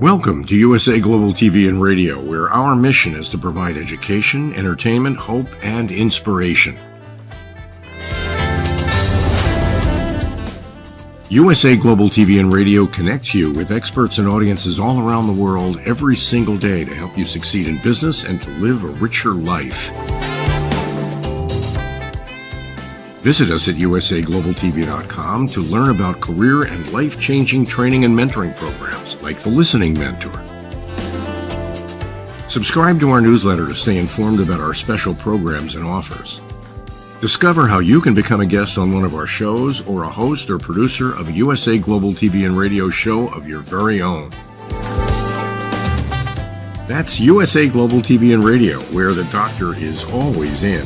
Welcome to USA Global TV and Radio, where our mission is to provide education, entertainment, hope, and inspiration. USA Global TV and Radio connects you with experts and audiences all around the world every single day to help you succeed in business and to live a richer life. Visit us at usaglobaltv.com to learn about career and life-changing training and mentoring programs like the Listening Mentor. Subscribe to our newsletter to stay informed about our special programs and offers. Discover how you can become a guest on one of our shows or a host or producer of a USA Global TV and Radio show of your very own. That's USA Global TV and Radio, where the doctor is always in.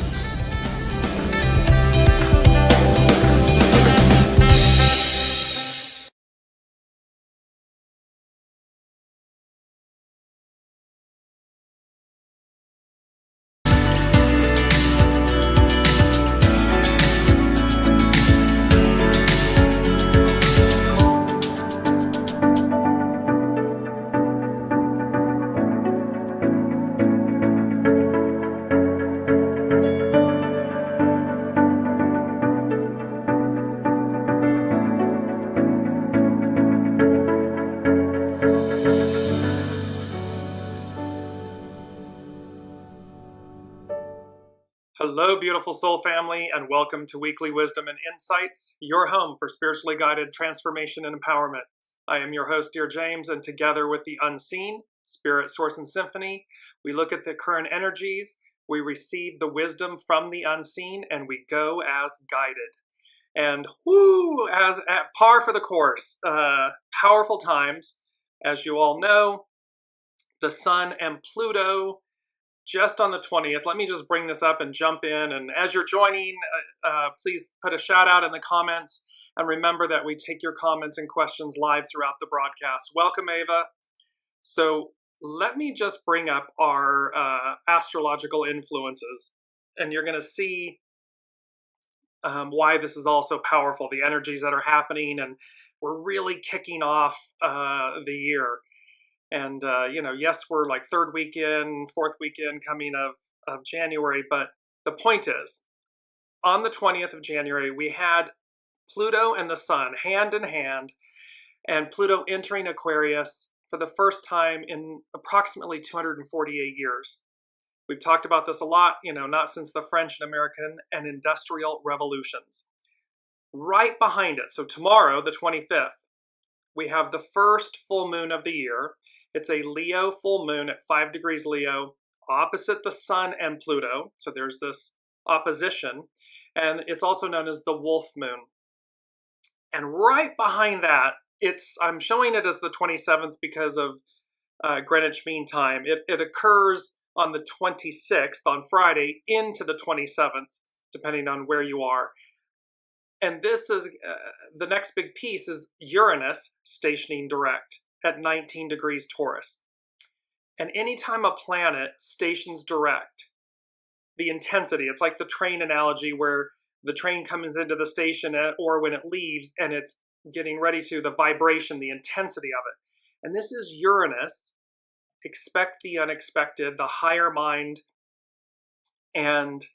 Hello, beautiful soul family, and welcome to Weekly Wisdom and Insights, your home for spiritually guided transformation and empowerment. I am your host, Dearjames, and together with the unseen, Spirit, Source, and Symphony, we look at the current energies, we receive the wisdom from the unseen, and we go as guided. And as at par for the course, powerful times. As you all know, the Sun and Pluto just on the 20th. Let me just bring this up and jump in. And as you're joining, please put a shout out in the comments. And remember that we take your comments and questions live throughout the broadcast. Welcome, Ava. So let me just bring up our astrological influences. And you're going to see why this is also powerful, the energies that are happening. And we're really kicking off the year. And, yes, we're like third weekend, fourth weekend coming of January. But the point is, on the 20th of January, we had Pluto and the Sun hand in hand, and Pluto entering Aquarius for the first time in approximately 248 years. We've talked about this a lot, not since the French and American and industrial revolutions. Right behind it, so tomorrow, the 25th, we have the first full moon of the year. It's a Leo full moon at 5 degrees Leo, opposite the Sun and Pluto. So there's this opposition. And it's also known as the Wolf moon. And right behind that, I'm showing it as the 27th because of Greenwich Mean Time. It occurs on the 26th, on Friday, into the 27th, depending on where you are. And this is, the next big piece is Uranus stationing direct at 19 degrees Taurus. And anytime a planet stations direct, the intensity, it's like the train analogy where the train comes into the station or when it leaves and it's getting ready to, the vibration, the intensity of it. And this is Uranus, expect the unexpected, the higher mind, and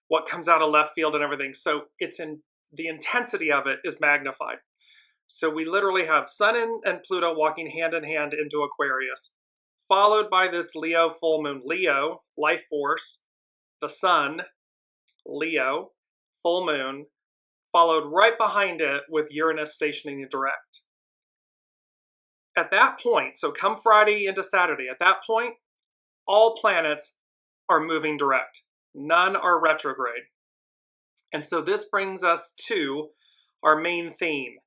what comes out of left field and everything. So the intensity of it is magnified. So we literally have Sun and Pluto walking hand in hand into Aquarius, followed by this Leo full moon. Leo, life force, the Sun, Leo, full moon, followed right behind it with Uranus stationing direct. At that point, so come Friday into Saturday, at that point, all planets are moving direct. None are retrograde. And so this brings us to our main theme.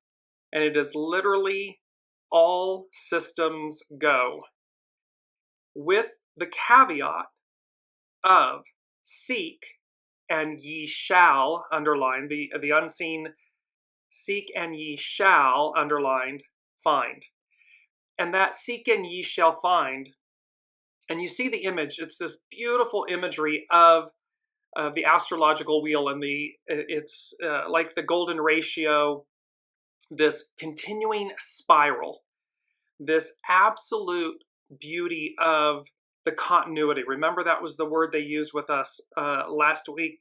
And it is literally all systems go, with the caveat of seek and ye shall, underlined, the unseen, seek and ye shall, underlined, find. And that seek and ye shall find, and you see the image, it's this beautiful imagery of the astrological wheel, and it's like the golden ratio, this continuing spiral. this absolute beauty of the continuity. Remember, that was the word they used with us last week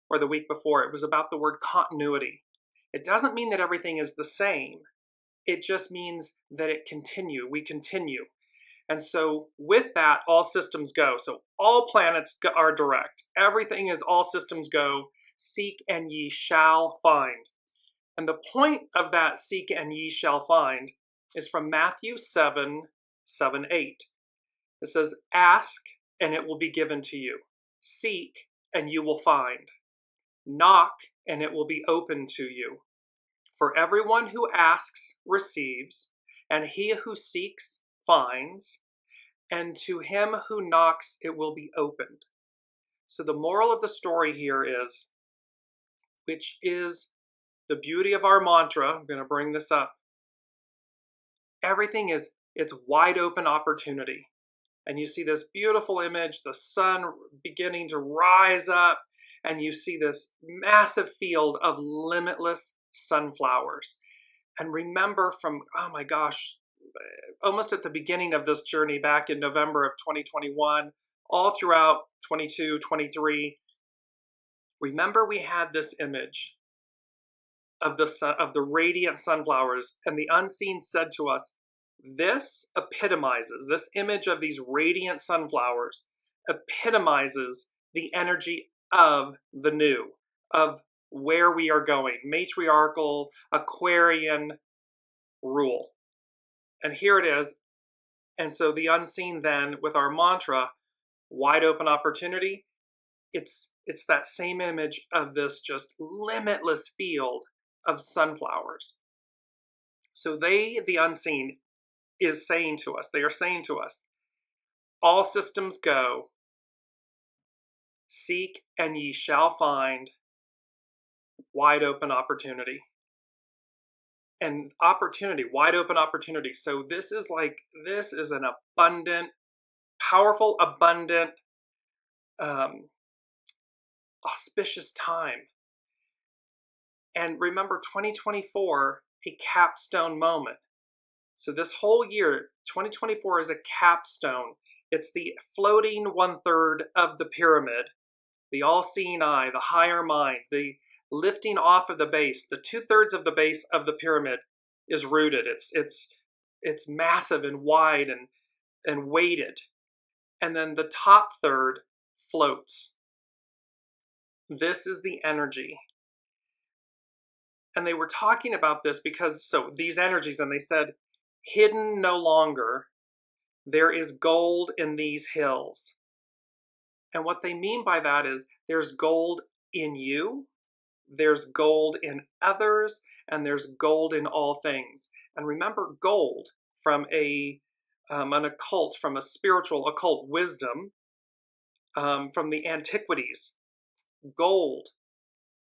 or the week before. It was about the word continuity. It doesn't mean that everything is the same. It just means that we continue. And so with that, all systems go. So all planets are direct. Everything is all systems go. Seek and ye shall find. And the point of that seek and ye shall find is from Matthew 7:7-8. It says, ask and it will be given to you. Seek and you will find. Knock and it will be opened to you. For everyone who asks receives, and he who seeks finds, and to him who knocks it will be opened. So the moral of the story here is, which is the beauty of our mantra, I'm going to bring this up. Everything it's wide open opportunity. And you see this beautiful image, the sun beginning to rise up, and you see this massive field of limitless sunflowers. And remember from, oh my gosh, almost at the beginning of this journey back in November of 2021, all throughout 22, 23, remember we had this image of the sun, of the radiant sunflowers, and the unseen said to us, this image of these radiant sunflowers epitomizes the energy of the new, of where we are going, matriarchal, Aquarian rule. And here it is. And so the unseen then, with our mantra, wide open opportunity, it's that same image of this just limitless field of sunflowers. So the unseen, they are saying to us, all systems go, seek and ye shall find, wide open opportunity. And opportunity, wide open opportunity. So this is an abundant, powerful, abundant, auspicious time. And remember, 2024, a capstone moment. So this whole year, 2024 is a capstone. It's the floating 1/3 of the pyramid, the all-seeing eye, the higher mind, the lifting off of the base. The 2/3 of the base of the pyramid is rooted. It's massive and wide and weighted. And then the top third floats. This is the energy. And they were talking about this because, so these energies, and they said, hidden no longer, there is gold in these hills. And what they mean by that is there's gold in you, there's gold in others, and there's gold in all things. And remember, gold from an occult, from a spiritual occult wisdom, from the antiquities, gold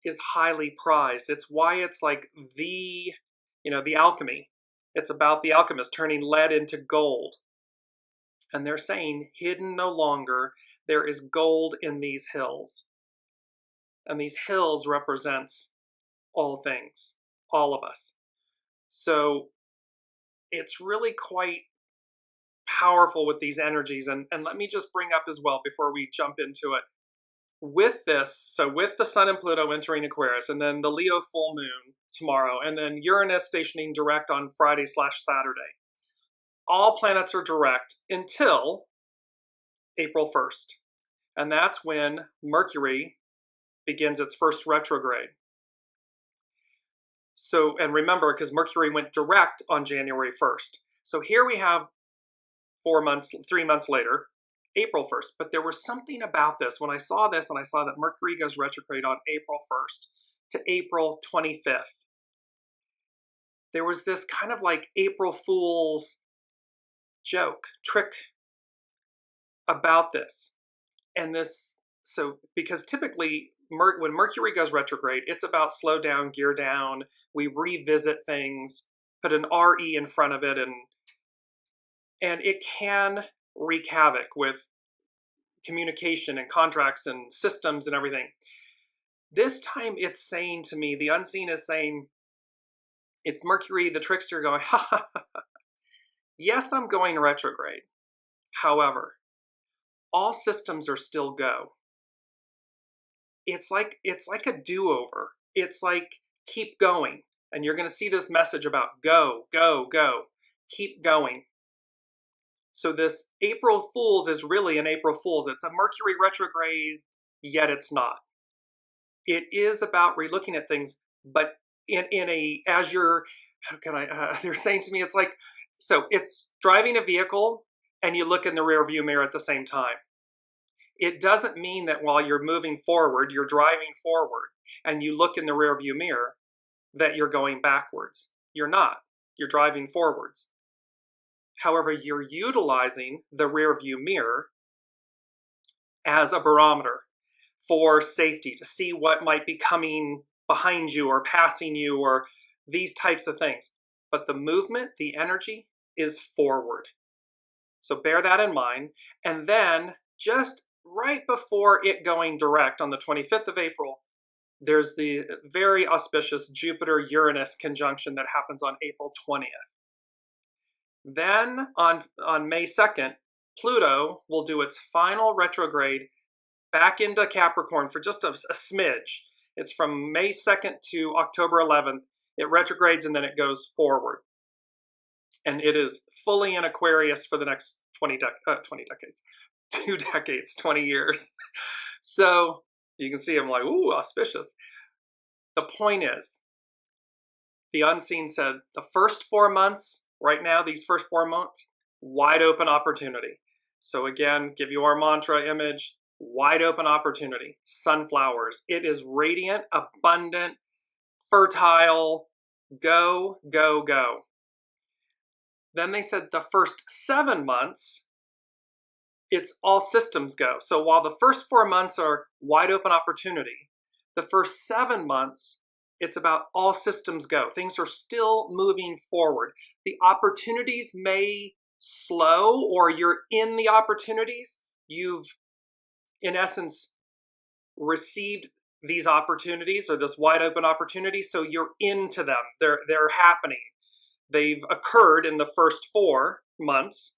is highly prized. It's why it's like the alchemy. It's about the alchemist turning lead into gold. And they're saying, hidden no longer, there is gold in these hills. And these hills represents all things, all of us. So it's really quite powerful with these energies. And let me just bring up as well, before we jump into it, with this, so with the Sun and Pluto entering Aquarius, and then the Leo full moon tomorrow, and then Uranus stationing direct on Friday/Saturday, all planets are direct until April 1st. And that's when Mercury begins its first retrograde. So, and remember, because Mercury went direct on January 1st. So here we have 3 months later, April 1st. But there was something about this. When I saw this and I saw that Mercury goes retrograde on April 1st to April 25th, there was this kind of like April Fool's trick about this. And this, so because typically when Mercury goes retrograde, it's about slow down, gear down. We revisit things, put an RE in front of it, and it can wreak havoc with communication and contracts and systems and everything. This time it's saying to me, the unseen is saying, it's Mercury, the trickster, going, ha ha ha. Yes, I'm going retrograde. However, all systems are still go. It's like a do-over. It's like keep going. And you're going to see this message about go, go, go. Keep going. So this April Fool's is really an April Fool's. It's a Mercury retrograde, yet it's not. It is about relooking at things, but in a, as you're, how can I, they're saying to me, it's like, so it's driving a vehicle and you look in the rear view mirror at the same time. It doesn't mean that while you're moving forward, you're driving forward and you look in the rear view mirror that you're going backwards. You're not. You're driving forwards. However, you're utilizing the rear view mirror as a barometer for safety, to see what might be coming behind you or passing you or these types of things. But the movement, the energy is forward. So bear that in mind. And then just right before it going direct on the 25th of April, there's the very auspicious Jupiter-Uranus conjunction that happens on April 20th. Then on May 2nd, Pluto will do its final retrograde back into Capricorn for just a smidge. It's from May 2nd to October 11th. It retrogrades and then it goes forward. And it is fully in Aquarius for the next 20 decades. 2 decades, 20 years. So you can see I'm like, ooh, auspicious. The point is, the unseen said the first 4 months, right now, these first 4 months, wide open opportunity. So again, give you our mantra image, wide open opportunity, sunflowers. It is radiant, abundant, fertile, go, go, go. Then they said the first 7 months, it's all systems go. So while the first 4 months are wide open opportunity, the first 7 months, it's about all systems go. Things are still moving forward. The opportunities may slow, or you're in the opportunities. You've, in essence, received these opportunities or this wide open opportunity, so you're into them. They're happening. They've occurred in the first 4 months.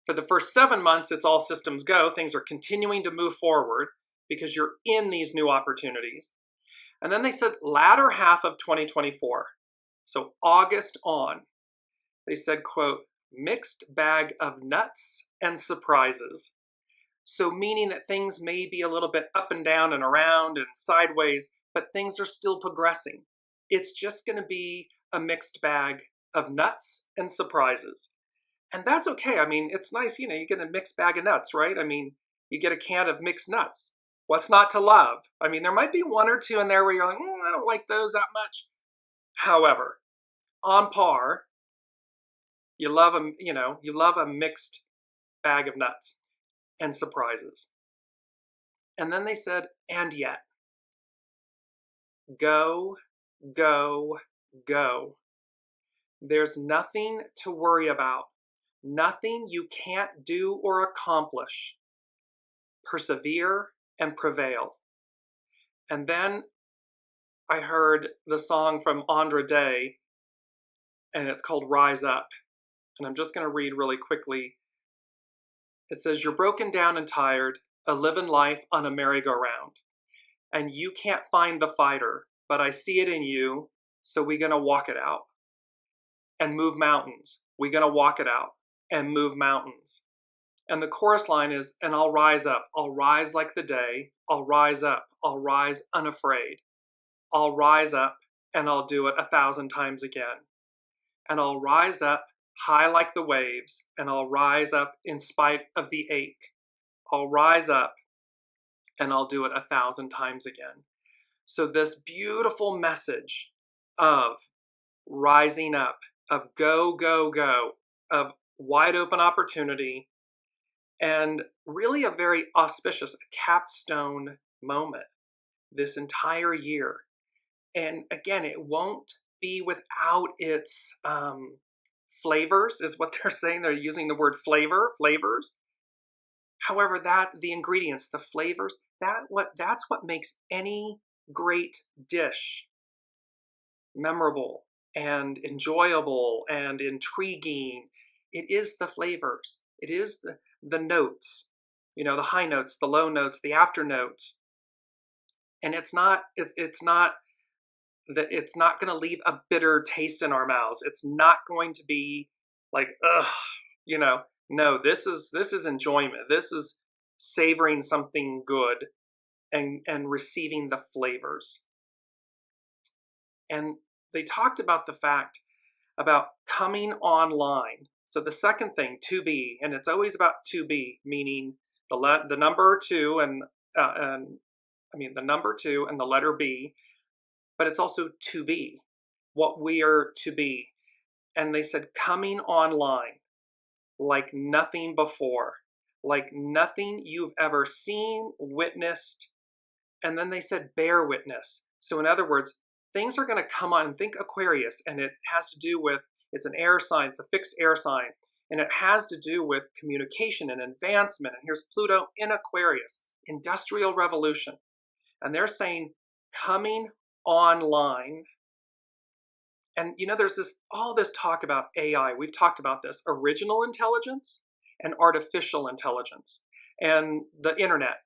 For the first 7 months, it's all systems go. Things are continuing to move forward because you're in these new opportunities. And then they said latter half of 2024, so August on, they said, quote, mixed bag of nuts and surprises. So meaning that things may be a little bit up and down and around and sideways, but things are still progressing. It's just going to be a mixed bag of nuts and surprises. And that's okay. I mean, it's nice, you get a mixed bag of nuts, right? I mean, you get a can of mixed nuts. What's not to love? I mean, there might be 1 or 2 in there where you're like, I don't like those that much. However, on par, you love a mixed bag of nuts and surprises. And then they said, and yet, go, go, go. There's nothing to worry about, nothing you can't do or accomplish. Persevere and prevail. And then I heard the song from Andra Day, and it's called Rise Up. And I'm just going to read really quickly. It says, you're broken down and tired, a living life on a merry-go-round. And you can't find the fighter, but I see it in you, so we're going to walk it out and move mountains. We're going to walk it out and move mountains. And the chorus line is, and I'll rise up. I'll rise like the day. I'll rise up. I'll rise unafraid. I'll rise up and I'll do it 1,000 times again. And I'll rise up high like the waves, and I'll rise up in spite of the ache. I'll rise up and I'll do it 1,000 times again. So this beautiful message of rising up, of go, go, go, of wide open opportunity, and really a very auspicious capstone moment this entire year. And again, it won't be without its flavors, is what they're saying. They're using the word flavors. However, the ingredients, the flavors, that's what makes any great dish memorable and enjoyable and intriguing. It is the flavors. It is the notes, the high notes, the low notes, the after notes. And it's not going to leave a bitter taste in our mouths. It's not going to be like, ugh, no, this is enjoyment. This is savoring something good and receiving the flavors. And they talked about the fact about coming online. So the second thing, to be, and it's always about to be, meaning the number two and the number two and the letter B, but it's also to be, what we are to be. And they said coming online like nothing before, like nothing you've ever seen, witnessed. And then they said bear witness. So in other words, things are going to come on. Think Aquarius, and it has to do with, it's an air sign, it's a fixed air sign, and it has to do with communication and advancement. And here's Pluto in Aquarius, industrial revolution. And they're saying coming online. And there's all this talk about AI. We've talked about this, original intelligence and artificial intelligence, and the internet,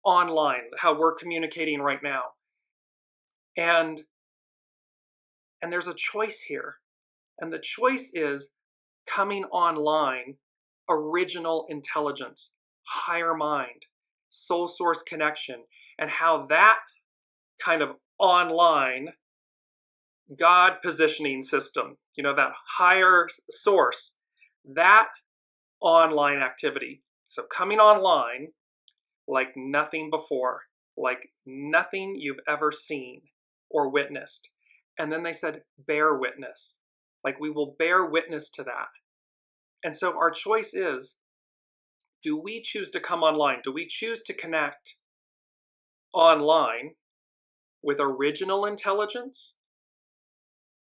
online, how we're communicating right now. And there's a choice here. And the choice is coming online, original intelligence, higher mind, soul source connection, and how that kind of online God positioning system, that higher source, that online activity. So coming online like nothing before, like nothing you've ever seen or witnessed. And then they said, bear witness. Like we will bear witness to that. And so our choice is, do we choose to come online? Do we choose to connect online with original intelligence,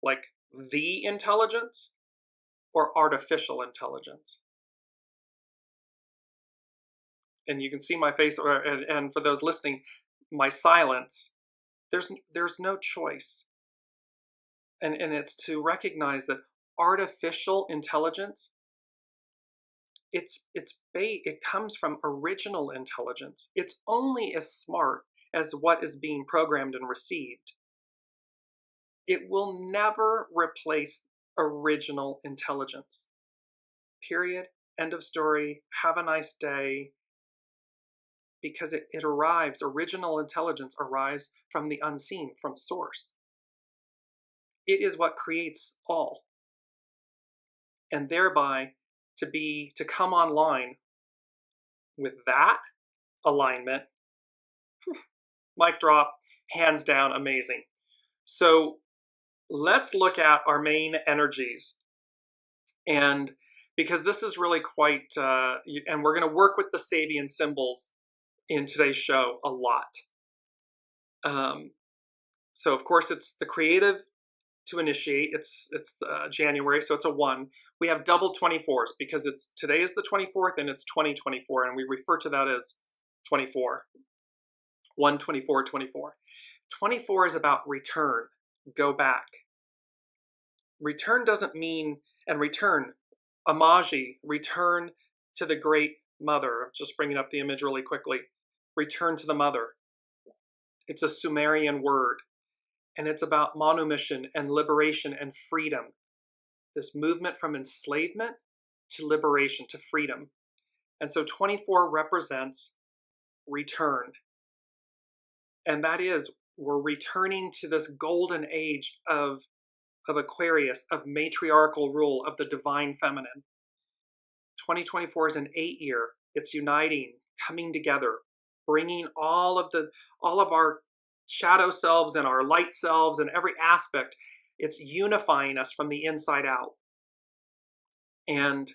like the intelligence, or artificial intelligence? And you can see my face, and for those listening, my silence. There's no choice. And it's to recognize that artificial intelligence, it comes from original intelligence. It's only as smart as what is being programmed and received. It will never replace original intelligence. Period. End of story. Have a nice day. Because it arrives, original intelligence arrives from the unseen, from source. It is what creates all. And thereby, to come online with that alignment, mic drop, hands down, amazing. So let's look at our main energies. And because this is really quite, and we're going to work with the Sabian symbols in today's show a lot. So of course it's the creative to initiate. It's January, so it's a 1. We have double 24s because today is the 24th and it's 2024, and we refer to that as 24. 1, 24, 24. 24 is about return, go back. Return doesn't mean, and return, Amaji, return to the great mother. I'm just bringing up the image really quickly. Return to the mother. It's a Sumerian word, and it's about manumission and liberation and freedom. This movement from enslavement to liberation, to freedom. And so 24 represents return. And that is, we're returning to this golden age of Aquarius, of matriarchal rule, of the divine feminine. 2024 is an 8-year. It's uniting, coming together, bringing all of our shadow selves and our light selves and every aspect. It's unifying us from the inside out. And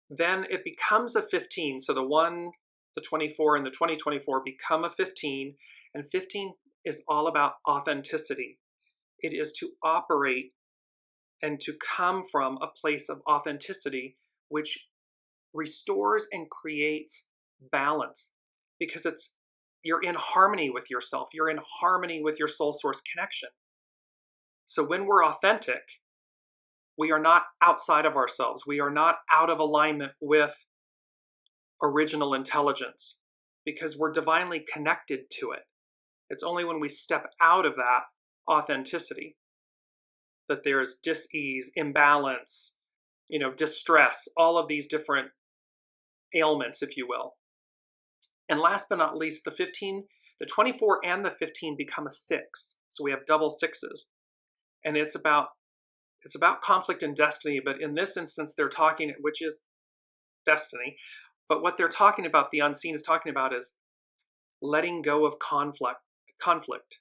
then it becomes a 15. So the 1, the 24, and the 2024 become a 15. And 15 is all about authenticity. It is to operate and to come from a place of authenticity, which restores and creates balance, because you're in harmony with yourself. You're in harmony with your soul source connection. So when we're authentic, we are not outside of ourselves. We are not out of alignment with original intelligence because we're divinely connected to it. It's only when we step out of that authenticity that there's dis-ease, imbalance, distress, all of these different ailments, if you will. And last but not least, the 24 and the 15 become a 6. So we have double sixes. And it's about conflict and destiny, but in this instance, they're talking, which is destiny, but what they're talking about, the unseen is talking about, is letting go of conflict.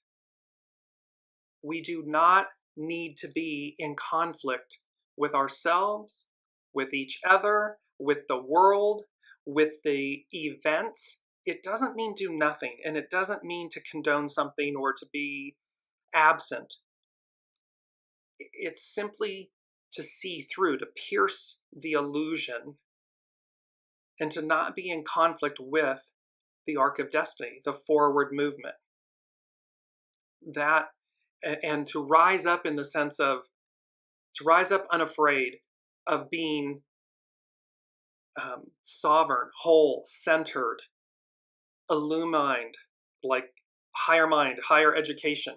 We do not need to be in conflict with ourselves, with each other, with the world, with the events. It doesn't mean do nothing, and it doesn't mean to condone something or to be absent. It's simply to see through, to pierce the illusion, and to not be in conflict with the arc of destiny, the forward movement. That, and to rise up in the sense of, to rise up unafraid of being sovereign, whole, centered, illumined, like higher mind, higher education.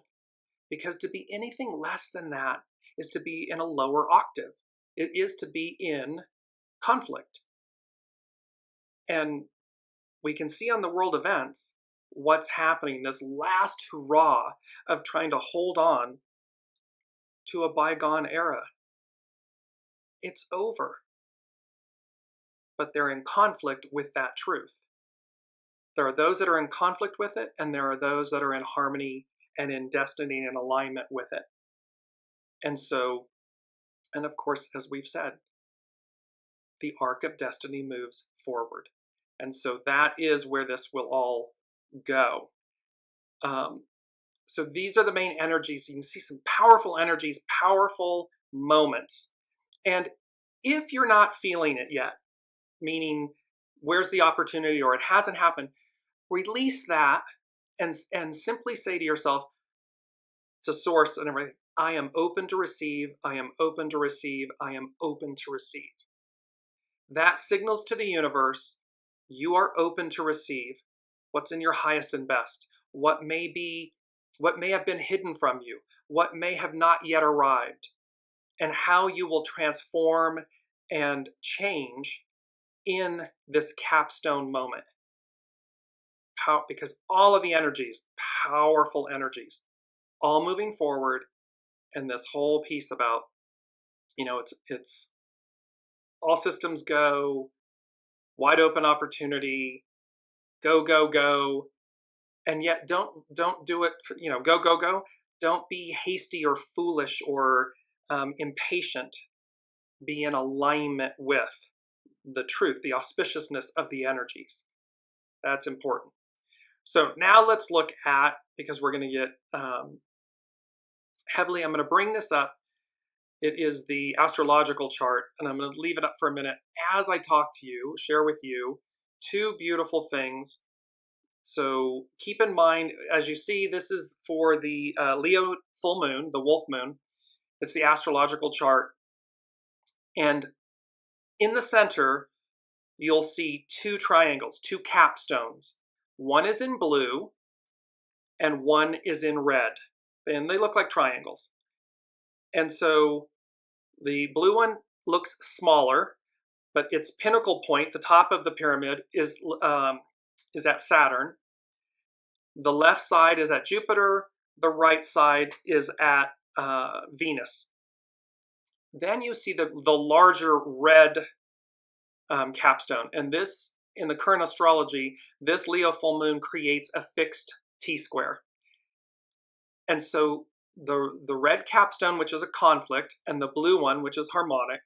Because to be anything less than that is to be in a lower octave. It is to be in conflict. And we can see on the world events what's happening, this last hurrah of trying to hold on to a bygone era. It's over. But they're in conflict with that truth. There are those that are in conflict with it, and there are those that are in harmony and in destiny and alignment with it. And so, and of course, as we've said, the arc of destiny moves forward. And so that is where this will all go. So these are the main energies. You can see some powerful energies, powerful moments. And if you're not feeling it yet, meaning where's the opportunity or it hasn't happened, release that and simply say to yourself, to source and everything, I am open to receive, I am open to receive, I am open to receive. That signals to the universe, you are open to receive what's in your highest and best, what may have been hidden from you, what may have not yet arrived, and how you will transform and change in this capstone moment. Because all of the energies, powerful energies, all moving forward, and this whole piece about, it's all systems go, wide open opportunity, go, go, go. And yet don't do it, go, go, go. Don't be hasty or foolish or impatient. Be in alignment with the truth, the auspiciousness of the energies. That's important. So now let's look at, because we're going to get heavily, I'm going to bring this up. It is the astrological chart, and I'm going to leave it up for a minute as I talk to you, share with you two beautiful things. So keep in mind, as you see, this is for the Leo full moon, the wolf moon. It's the astrological chart. And in the center, you'll see two triangles, two capstones. One is in blue and one is in red. And they look like triangles. And so the blue one looks smaller, but its pinnacle point, the top of the pyramid, is at Saturn. The left side is at Jupiter. The right side is at Venus. Then you see the larger red capstone. And this, in the current astrology, this Leo full moon creates a fixed T-square. And so the red capstone, which is a conflict, and the blue one, which is harmonic,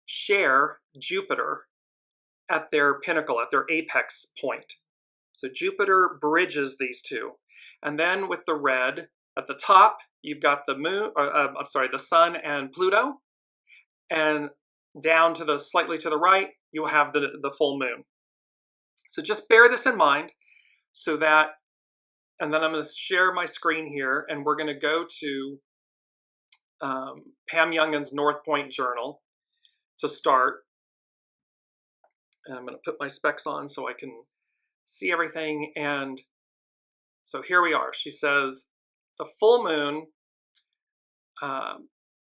share Jupiter at their pinnacle, at their apex point. So Jupiter bridges these two. And then with the red, at the top, you've got the moon, the sun and Pluto. And down to slightly to the right, you'll have the full moon. So just bear this in mind so that And then I'm going to share my screen here, and we're going to go to Pam Youngin's North Point Journal to start. And I'm going to put my specs on so I can see everything. And so here we are. She says, the full moon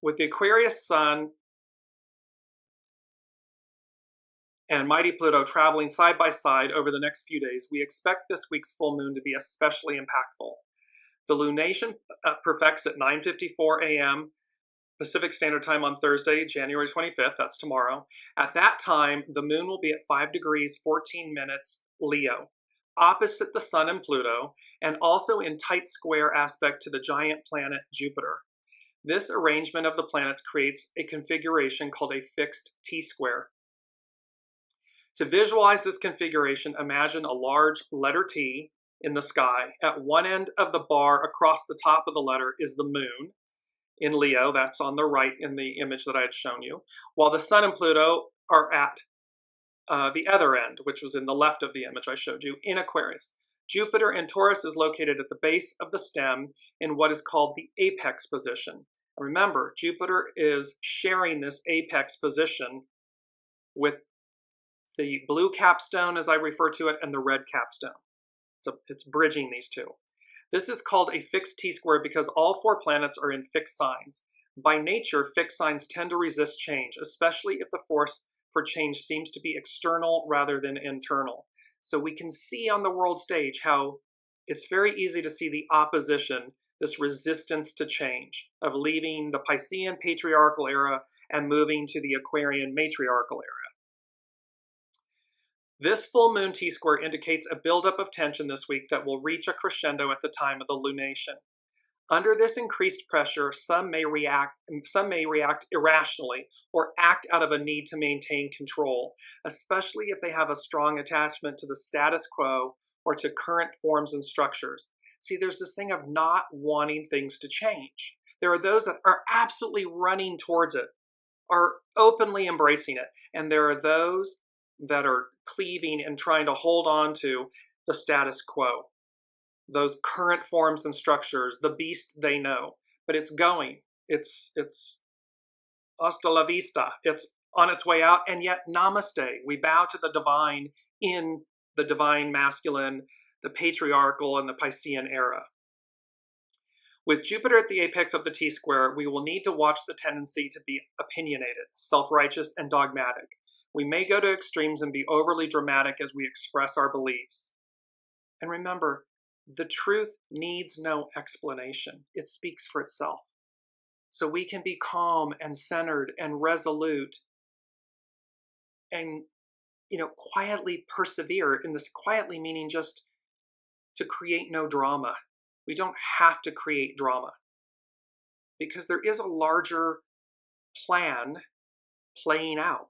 with the Aquarius sun and mighty Pluto traveling side by side over the next few days, we expect this week's full moon to be especially impactful. The lunation perfects at 9:54 a.m. Pacific Standard Time on Thursday, January 25th, that's tomorrow. At that time, the moon will be at 5 degrees 14 minutes Leo, opposite the sun and Pluto, and also in tight square aspect to the giant planet Jupiter. This arrangement of the planets creates a configuration called a fixed T-square. To visualize this configuration, imagine a large letter T in the sky. At one end of the bar across the top of the letter is the moon in Leo, that's on the right in the image that I had shown you, while the sun and Pluto are at the other end, which was in the left of the image I showed you, in Aquarius. Jupiter in Taurus is located at the base of the stem in what is called the apex position. Remember, Jupiter is sharing this apex position with the blue capstone, as I refer to it, and the red capstone. So it's bridging these two. This is called a fixed T-square because all 4 planets are in fixed signs. By nature, fixed signs tend to resist change, especially if the force for change seems to be external rather than internal. So we can see on the world stage how it's very easy to see the opposition, this resistance to change, of leaving the Piscean patriarchal era and moving to the Aquarian matriarchal era. This full moon T-square indicates a buildup of tension this week that will reach a crescendo at the time of the lunation. Under this increased pressure, some may react irrationally or act out of a need to maintain control, especially if they have a strong attachment to the status quo or to current forms and structures. See, there's this thing of not wanting things to change. There are those that are absolutely running towards it, are openly embracing it, and there are those that are cleaving and trying to hold on to the status quo, those current forms and structures, the beast they know. But it's going. It's hasta la vista. It's on its way out, and yet namaste. We bow to the divine in the divine masculine, the patriarchal, and the Piscean era. With Jupiter at the apex of the T-square, we will need to watch the tendency to be opinionated, self-righteous, and dogmatic. We may go to extremes and be overly dramatic as we express our beliefs. And remember, the truth needs no explanation. It speaks for itself. So we can be calm and centered and resolute and, quietly persevere. In this quietly meaning just to create no drama. We don't have to create drama because there is a larger plan playing out.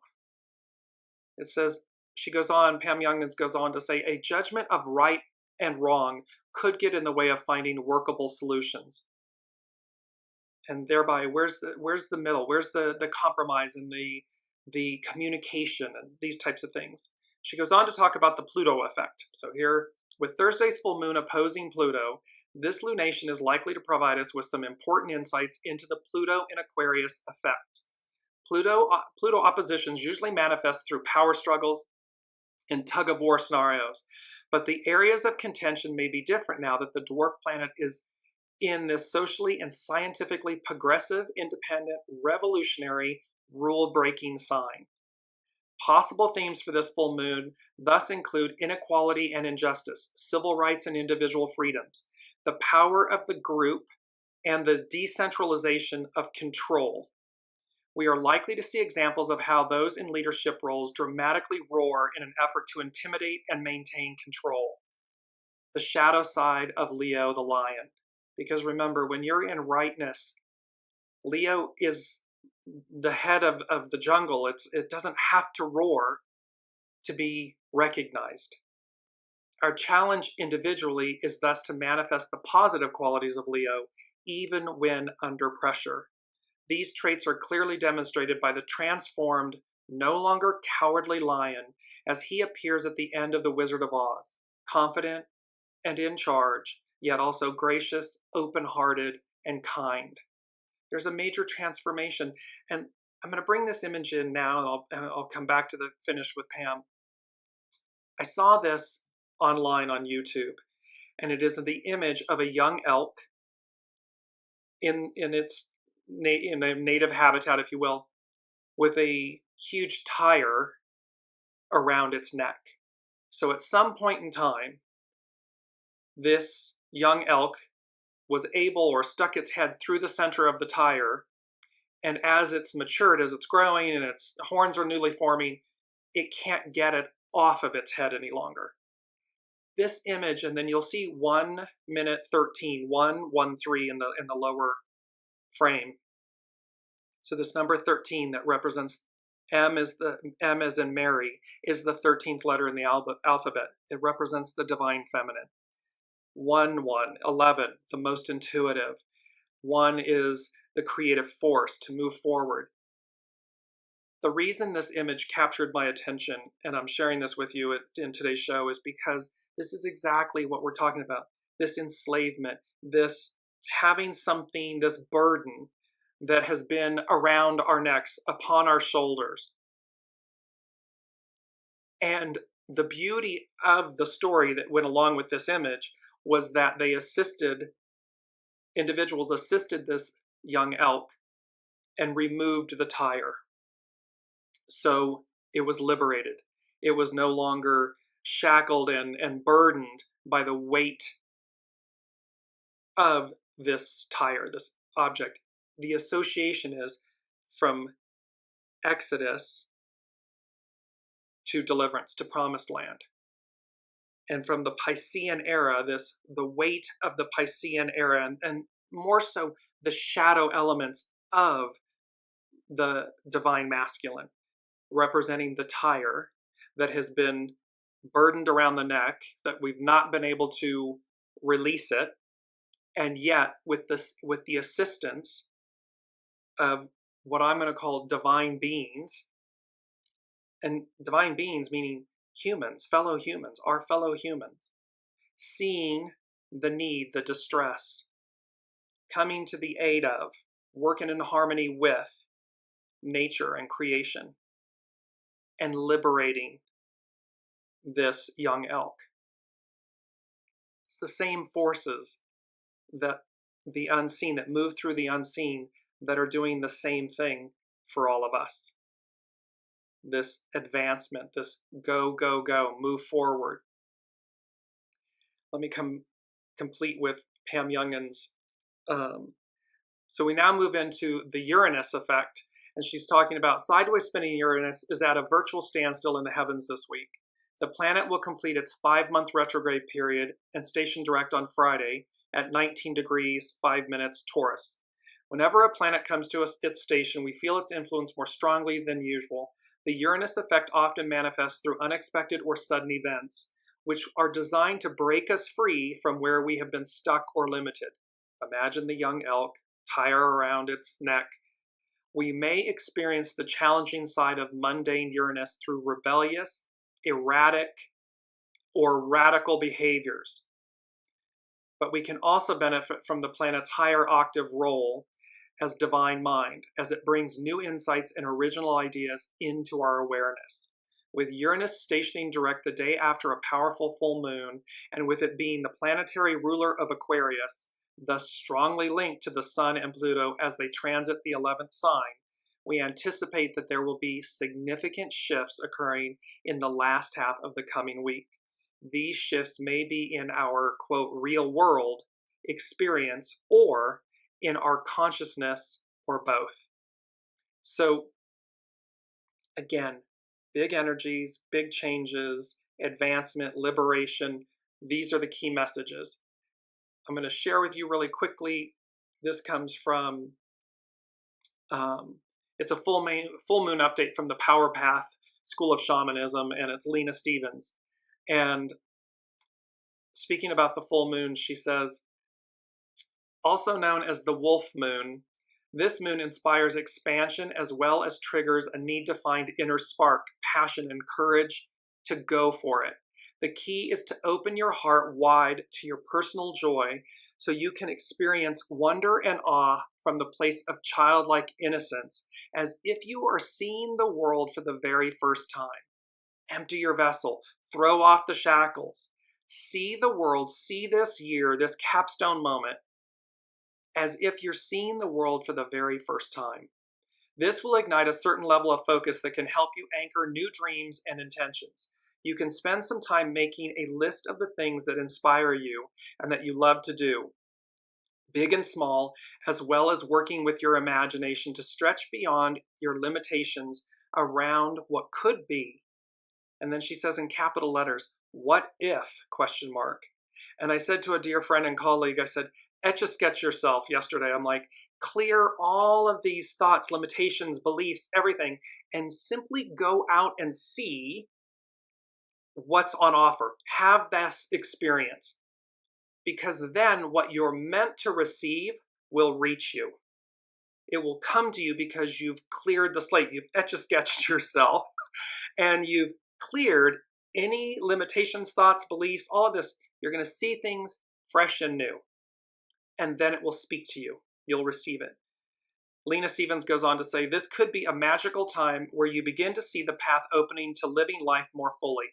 It says, Pam Youngins goes on to say, a judgment of right and wrong could get in the way of finding workable solutions. And thereby, where's the middle? Where's the compromise and the communication and these types of things? She goes on to talk about the Pluto effect. So here, with Thursday's full moon opposing Pluto, this lunation is likely to provide us with some important insights into the Pluto in Aquarius effect. Pluto oppositions usually manifest through power struggles and tug-of-war scenarios, but the areas of contention may be different now that the dwarf planet is in this socially and scientifically progressive, independent, revolutionary, rule-breaking sign. Possible themes for this full moon thus include inequality and injustice, civil rights and individual freedoms, the power of the group, and the decentralization of control. We are likely to see examples of how those in leadership roles dramatically roar in an effort to intimidate and maintain control. The shadow side of Leo the lion. Because remember, when you're in rightness, Leo is the head of the jungle. It doesn't have to roar to be recognized. Our challenge individually is thus to manifest the positive qualities of Leo, even when under pressure. These traits are clearly demonstrated by the transformed, no longer cowardly lion as he appears at the end of The Wizard of Oz, confident and in charge, yet also gracious, open-hearted, and kind. There's a major transformation. And I'm going to bring this image in now, and I'll come back to the finish with Pam. I saw this online on YouTube, and it is the image of a young elk in a native habitat, if you will, with a huge tire around its neck. So at some point in time, this young elk was able or stuck its head through the center of the tire, and as it's matured, as it's growing and its horns are newly forming, it can't get it off of its head any longer. This image, and then you'll see 1 minute 13, 113 in the lower frame. So this number 13 that represents M as in Mary is the 13th letter in the alphabet. It represents the divine feminine. 1, 11, the most intuitive. 1 is the creative force to move forward. The reason this image captured my attention, and I'm sharing this with you in today's show, is because this is exactly what we're talking about. This enslavement, this having something, this burden that has been around our necks, upon our shoulders. And the beauty of the story that went along with this image was that individuals assisted this young elk and removed the tire. So it was liberated. It was no longer shackled and burdened by the weight of this tire, this object. The association is from Exodus to deliverance, to promised land. And from the Piscean era, the weight of the Piscean era, and more so the shadow elements of the divine masculine, representing the tire that has been burdened around the neck, that we've not been able to release it, and yet with the assistance of what I'm going to call divine beings, and divine beings meaning humans, our fellow humans, seeing the need, the distress, coming to the aid of, working in harmony with nature and creation, and liberating this young elk. It's the same forces that the unseen, that move through the unseen, that are doing the same thing for all of us. This advancement, this go, go, go, move forward. Let me complete with Pam Youngin's. So we now move into the Uranus effect, and she's talking about sideways spinning Uranus is at a virtual standstill in the heavens this week. The planet will complete its 5-month retrograde period and station direct on Friday at 19 degrees 5 minutes Taurus. Whenever a planet comes to its station, we feel its influence more strongly than usual. The Uranus effect often manifests through unexpected or sudden events, which are designed to break us free from where we have been stuck or limited. Imagine the young elk, tire around its neck. We may experience the challenging side of mundane Uranus through rebellious, erratic, or radical behaviors. But we can also benefit from the planet's higher octave role as divine mind, as it brings new insights and original ideas into our awareness. With Uranus stationing direct the day after a powerful full moon, and with it being the planetary ruler of Aquarius, thus strongly linked to the Sun and Pluto as they transit the 11th sign, we anticipate that there will be significant shifts occurring in the last half of the coming week. These shifts may be in our, quote, real world experience or in our consciousness, or both. So again, big energies, big changes, advancement, liberation, these are the key messages. I'm going to share with you really quickly. This comes from, it's a full moon update from the Power Path School of Shamanism, and it's Lena Stevens. And speaking about the full moon, she says, also known as the wolf moon, this moon inspires expansion as well as triggers a need to find inner spark, passion, and courage to go for it. The key is to open your heart wide to your personal joy so you can experience wonder and awe from the place of childlike innocence, as if you are seeing the world for the very first time. Empty your vessel, throw off the shackles, see the world, see this year, this capstone moment, as if you're seeing the world for the very first time. This will ignite a certain level of focus that can help you anchor new dreams and intentions. You can spend some time making a list of the things that inspire you and that you love to do, big and small, as well as working with your imagination to stretch beyond your limitations around what could be. And then she says in capital letters, what if, question mark. And I said to a dear friend and colleague, I said, etch-a-sketch yourself yesterday. I'm like, clear all of these thoughts, limitations, beliefs, everything, and simply go out and see what's on offer. Have this experience. Because then what you're meant to receive will reach you. It will come to you because you've cleared the slate. You've etch-a-sketched yourself and you've cleared any limitations, thoughts, beliefs, all of this. You're going to see things fresh and new. And then it will speak to you. You'll receive it. Lena Stevens goes on to say, this could be a magical time where you begin to see the path opening to living life more fully.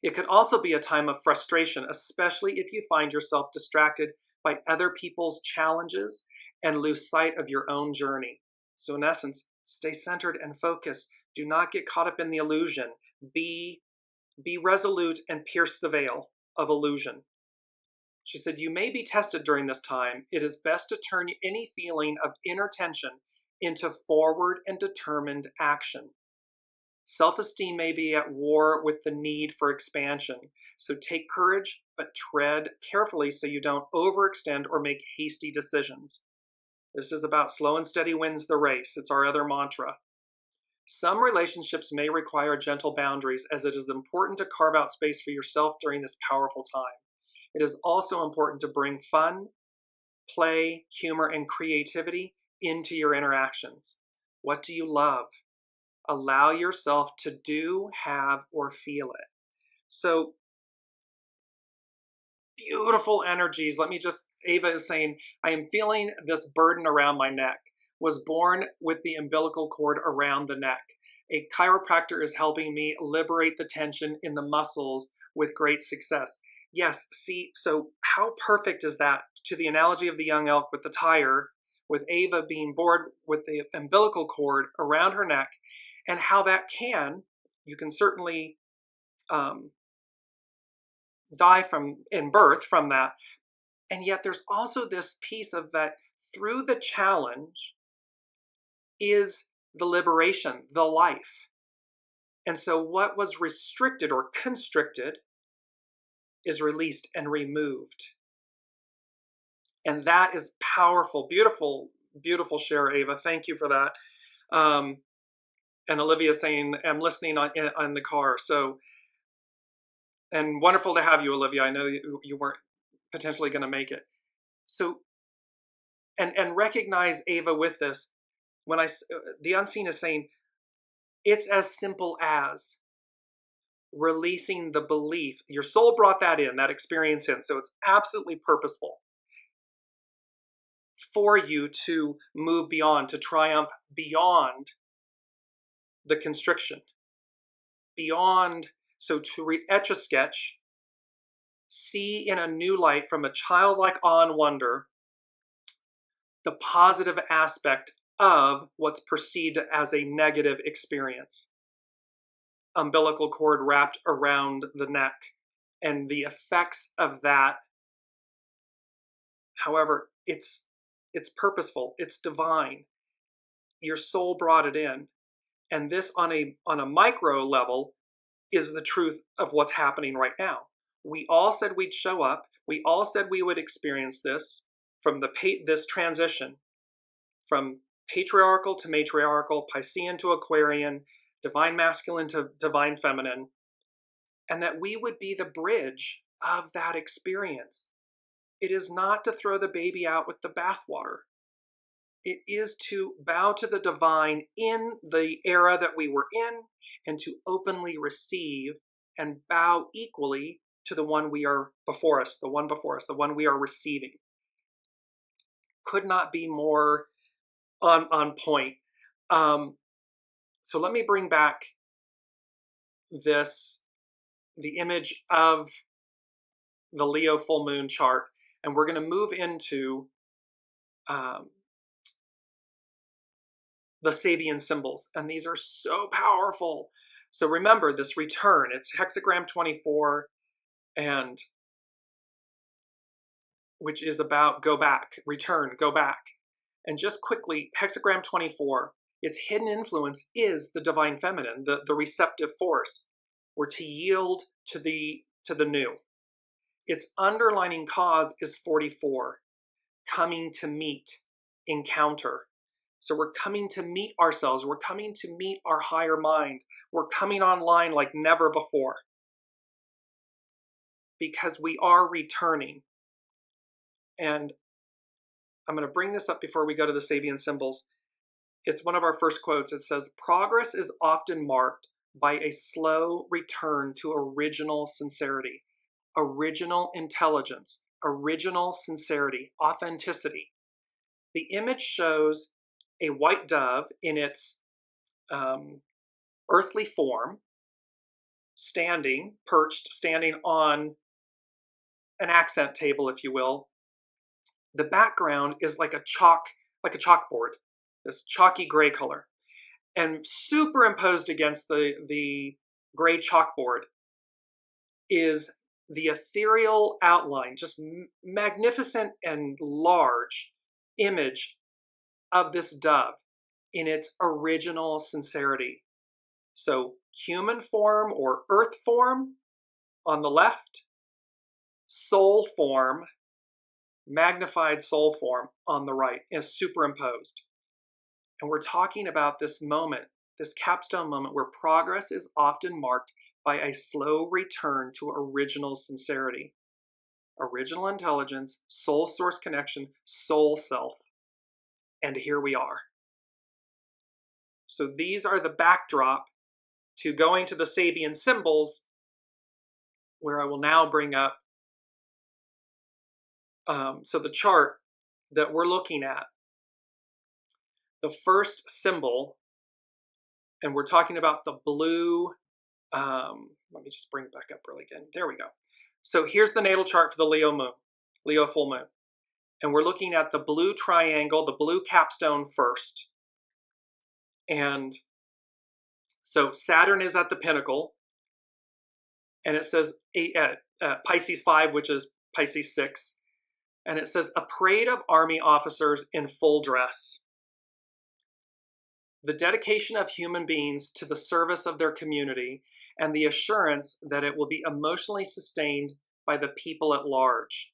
It could also be a time of frustration, especially if you find yourself distracted by other people's challenges and lose sight of your own journey. So in essence, stay centered and focused. Do not get caught up in the illusion. Be resolute and pierce the veil of illusion. She said, you may be tested during this time. It is best to turn any feeling of inner tension into forward and determined action. Self-esteem may be at war with the need for expansion. So take courage, but tread carefully so you don't overextend or make hasty decisions. This is about slow and steady wins the race. It's our other mantra. Some relationships may require gentle boundaries, as it is important to carve out space for yourself during this powerful time. It is also important to bring fun, play, humor, and creativity into your interactions. What do you love? Allow yourself to do, have, or feel it. So, beautiful energies. Ava is saying, I am feeling this burden around my neck. Was born with the umbilical cord around the neck. A chiropractor is helping me liberate the tension in the muscles with great success. Yes, see, so how perfect is that to the analogy of the young elk with the tire, with Ava being born with the umbilical cord around her neck, and how that you can certainly die in birth from that. And yet there's also this piece of that through the challenge is the liberation, the life. And so what was restricted or constricted is released and removed. And that is powerful, beautiful, beautiful share, Ava. Thank you for that. And Olivia saying, I'm listening on the car. So, and wonderful to have you, Olivia. I know you weren't potentially going to make it. So, and recognize, Ava, with this, when the unseen is saying, it's as simple as releasing the belief. Your soul brought that experience in. So it's absolutely purposeful for you to move beyond, to triumph beyond the constriction, beyond, so to etch-a-sketch, see in a new light from a childlike awe and wonder, the positive aspect of what's perceived as a negative experience. Umbilical cord wrapped around the neck and the effects of that. However, it's purposeful, it's divine. Your soul brought it in. And this on a micro level is the truth of what's happening right now. We all said we'd show up. We all said we would experience this from this transition from patriarchal to matriarchal, Piscean to Aquarian, divine masculine to divine feminine, and that we would be the bridge of that experience. It is not to throw the baby out with the bathwater. It is to bow to the divine in the era that we were in and to openly receive and bow equally to the one we are before us, the one before us, the one we are receiving. Could not be more on point. So let me bring back the image of the Leo full moon chart, and we're going to move into the Sabian symbols, and these are so powerful. So remember this return, it's hexagram 24, and which is about go back, return, go back. And just quickly, hexagram 24, its hidden influence is the divine feminine, the receptive force. We're to yield to the new. Its underlining cause is 44, coming to meet, encounter. So we're coming to meet ourselves. We're coming to meet our higher mind. We're coming online like never before because we are returning. And I'm going to bring this up before we go to the Sabian symbols. It's one of our first quotes. It says, progress is often marked by a slow return to original sincerity, original intelligence, original sincerity, authenticity. The image shows a white dove in its earthly form, standing, perched, standing on an accent table, if you will. The background is like a chalkboard, this chalky gray color. And superimposed against the gray chalkboard is the ethereal outline, just magnificent and large image of this dove in its original sincerity. So human form or earth form on the left, soul form, magnified soul form on the right is superimposed. And we're talking about this moment, this capstone moment where progress is often marked by a slow return to original sincerity, original intelligence, soul source connection, soul self. And here we are. So these are the backdrop to going to the Sabian symbols, where I will now bring up so the chart that we're looking at. The first symbol, and we're talking about the blue, let me just bring it back up really again. There we go. So here's the natal chart for the Leo moon, Leo full moon. And we're looking at the blue triangle, the blue capstone first. And so Saturn is at the pinnacle. And it says Pisces 5, which is Pisces 6. And it says, a parade of army officers in full dress. The dedication of human beings to the service of their community and the assurance that it will be emotionally sustained by the people at large.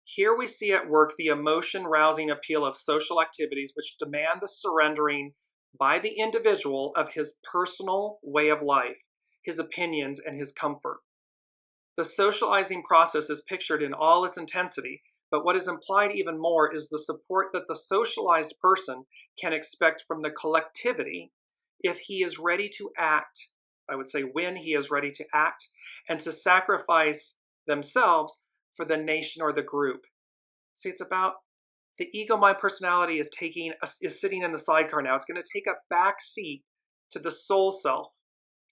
Here we see at work the emotion-rousing appeal of social activities which demand the surrendering by the individual of his personal way of life, his opinions, and his comfort. The socializing process is pictured in all its intensity, but what is implied even more is the support that the socialized person can expect from the collectivity if he is ready to act, I would say when he is ready to act, and to sacrifice themselves for the nation or the group. See, it's about the ego mind personality is sitting in the sidecar now. It's going to take a back seat to the soul self.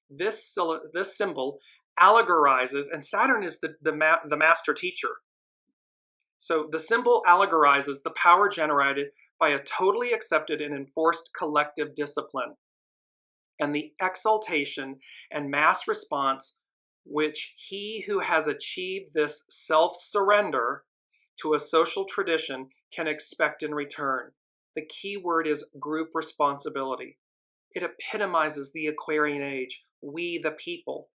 This symbol allegorizes, and Saturn is the master teacher. So the symbol allegorizes the power generated by a totally accepted and enforced collective discipline, and the exaltation and mass response which he who has achieved this self-surrender to a social tradition can expect in return. The key word is group responsibility. It epitomizes the Aquarian age, we the people.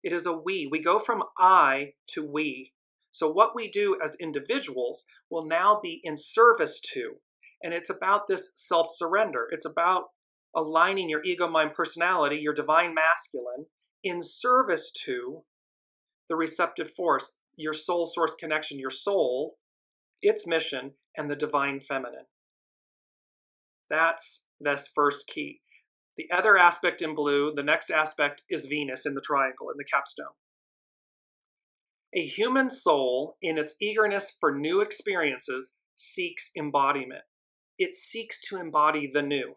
It is a we. We go from I to we. So what we do as individuals will now be in service to. And it's about this self-surrender. It's about aligning your ego, mind, personality, your divine masculine, in service to the receptive force, your soul source connection, your soul, its mission, and the divine feminine. That's this first key. The other aspect in blue, the next aspect, is Venus in the triangle, in the capstone. A human soul, in its eagerness for new experiences, seeks embodiment. It seeks to embody the new.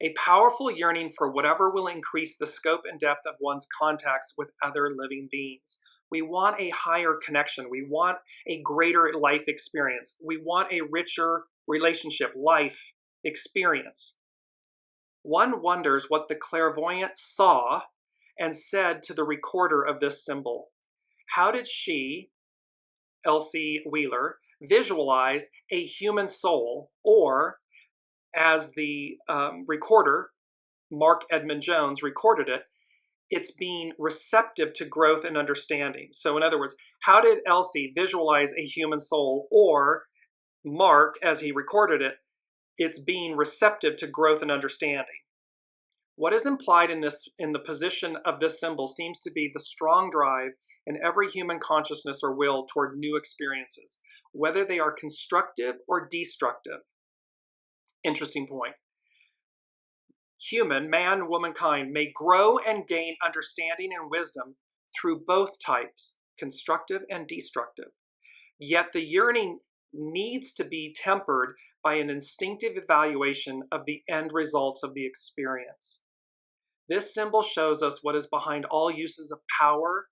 A powerful yearning for whatever will increase the scope and depth of one's contacts with other living beings. We want a higher connection. We want a greater life experience. We want a richer relationship, life experience. One wonders what the clairvoyant saw and said to the recorder of this symbol. How did she, Elsie Wheeler, visualize a human soul, or as the recorder, Mark Edmund Jones, recorded it, it's being receptive to growth and understanding. So in other words, how did Elsie visualize a human soul, or Mark, as he recorded it, it's being receptive to growth and understanding? What is implied in the position of this symbol seems to be the strong drive in every human consciousness or will toward new experiences, whether they are constructive or destructive. Interesting point. Human, man, womankind, may grow and gain understanding and wisdom through both types, constructive and destructive. Yet the yearning needs to be tempered by an instinctive evaluation of the end results of the experience. This symbol shows us what is behind all uses of power,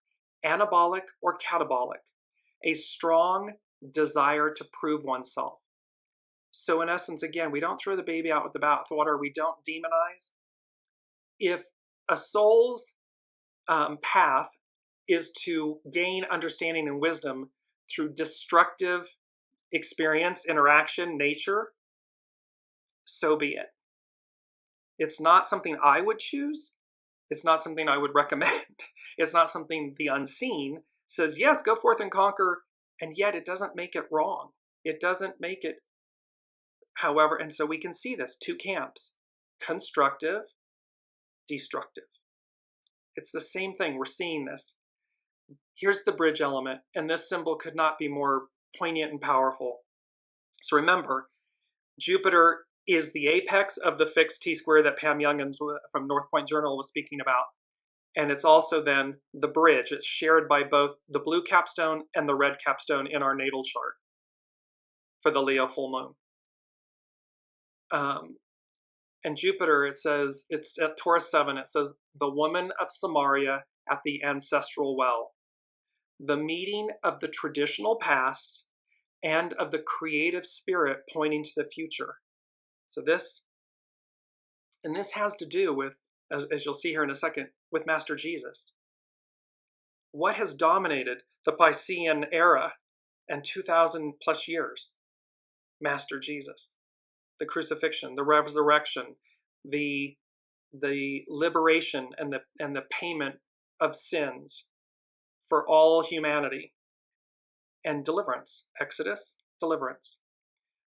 anabolic or catabolic, a strong desire to prove oneself. So in essence, again, we don't throw the baby out with the bathwater. We don't demonize. If a soul's path is to gain understanding and wisdom through destructive experience, interaction, nature, so be it. It's not something I would choose. It's not something I would recommend. It's not something the unseen says, yes, go forth and conquer, and yet it doesn't make it wrong. It doesn't make it, however, and so we can see this, two camps, constructive, destructive. It's the same thing, we're seeing this. Here's the bridge element, and this symbol could not be more poignant and powerful. So remember, Jupiter is the apex of the fixed T-square that Pam Youngans from North Point Journal was speaking about. And it's also then the bridge. It's shared by both the blue capstone and the red capstone in our natal chart for the Leo full moon. And Jupiter, it says, it's at Taurus 7, it says, the woman of Samaria at the ancestral well. The meeting of the traditional past and of the creative spirit pointing to the future. So this has to do with, as you'll see here in a second, with Master Jesus. What has dominated the Piscean era and 2,000 plus years? Master Jesus. The crucifixion, the resurrection, the liberation and the payment of sins for all humanity, and deliverance. Exodus, deliverance.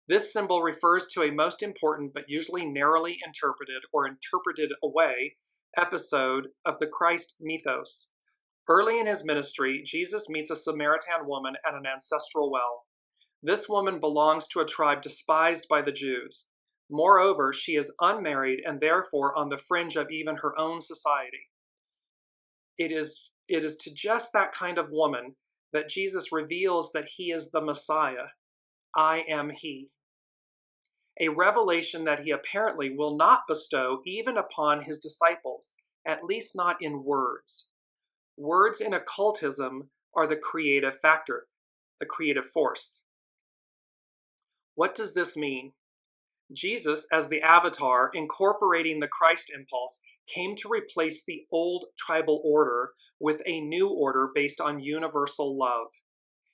This symbol refers to a most important but usually narrowly interpreted or interpreted away episode of the Christ mythos. Early in his ministry, Jesus meets a Samaritan woman at an ancestral well. This woman belongs to a tribe despised by the Jews. Moreover, she is unmarried and therefore on the fringe of even her own society. It is to just that kind of woman that Jesus reveals that he is the Messiah. I am he. A revelation that he apparently will not bestow even upon his disciples, at least not in words. Words in occultism are the creative factor, the creative force. What does this mean? Jesus, as the avatar incorporating the Christ impulse, came to replace the old tribal order with a new order based on universal love.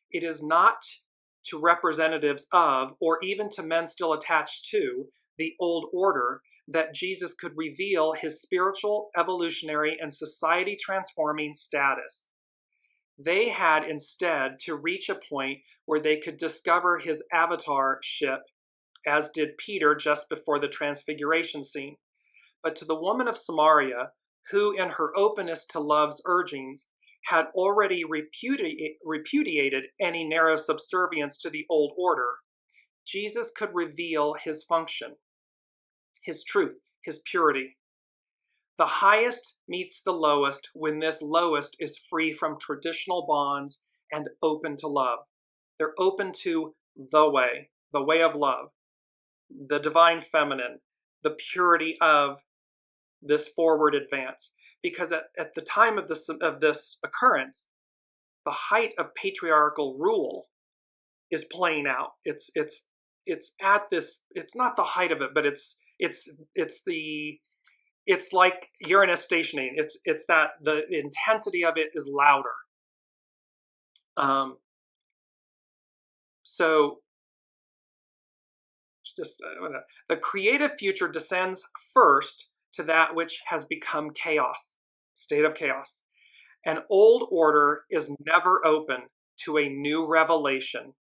It is not to representatives of, or even to men still attached to, the old order that Jesus could reveal his spiritual, evolutionary, and society-transforming status. They had instead to reach a point where they could discover his avatarship, as did Peter just before the transfiguration scene. But to the woman of Samaria, who in her openness to love's urgings had already repudiated any narrow subservience to the old order, Jesus could reveal his function, his truth, his purity. The highest meets the lowest when this lowest is free from traditional bonds and open to love. They're open to the way of love, the divine feminine, the purity of this forward advance. Because at the time of this occurrence, the height of patriarchal rule is playing out. It's at this. It's not the height of it, but it's like Uranus stationing. It's that the intensity of it is louder. So just the creative future descends first to that which has become chaos, state of chaos. An old order is never open to a new revelation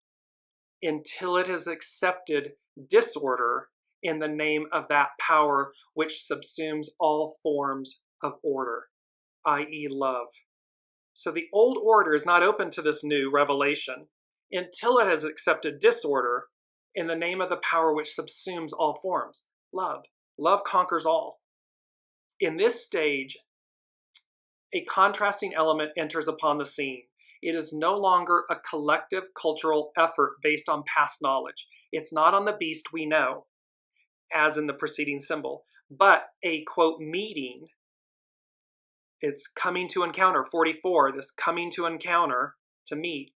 until it has accepted disorder in the name of that power which subsumes all forms of order, i.e. love. So the old order is not open to this new revelation until it has accepted disorder in the name of the power which subsumes all forms, love. Love conquers all. In this stage, a contrasting element enters upon the scene. It is no longer a collective cultural effort based on past knowledge. It's not on the beast we know, as in the preceding symbol, but a, quote, meeting. It's coming to encounter, 44, this coming to encounter, to meet,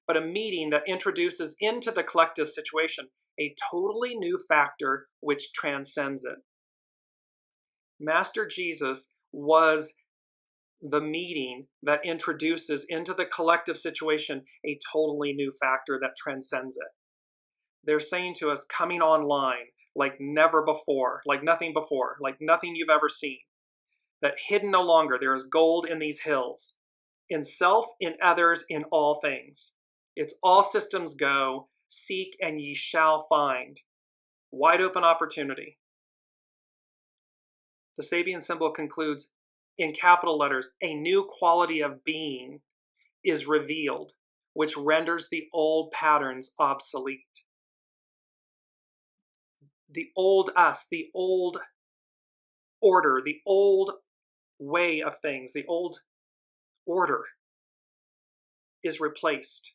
but a meeting that introduces into the collective situation a totally new factor which transcends it. Master Jesus was the meeting that introduces into the collective situation a totally new factor that transcends it. They're saying to us, coming online like never before, like nothing you've ever seen. That hidden no longer, there is gold in these hills, in self, in others, in all things. It's all systems go, seek and ye shall find. Wide open opportunity. The Sabian symbol concludes in capital letters, a new quality of being is revealed, which renders the old patterns obsolete. The old us, the old order, the old way of things, the old order is replaced.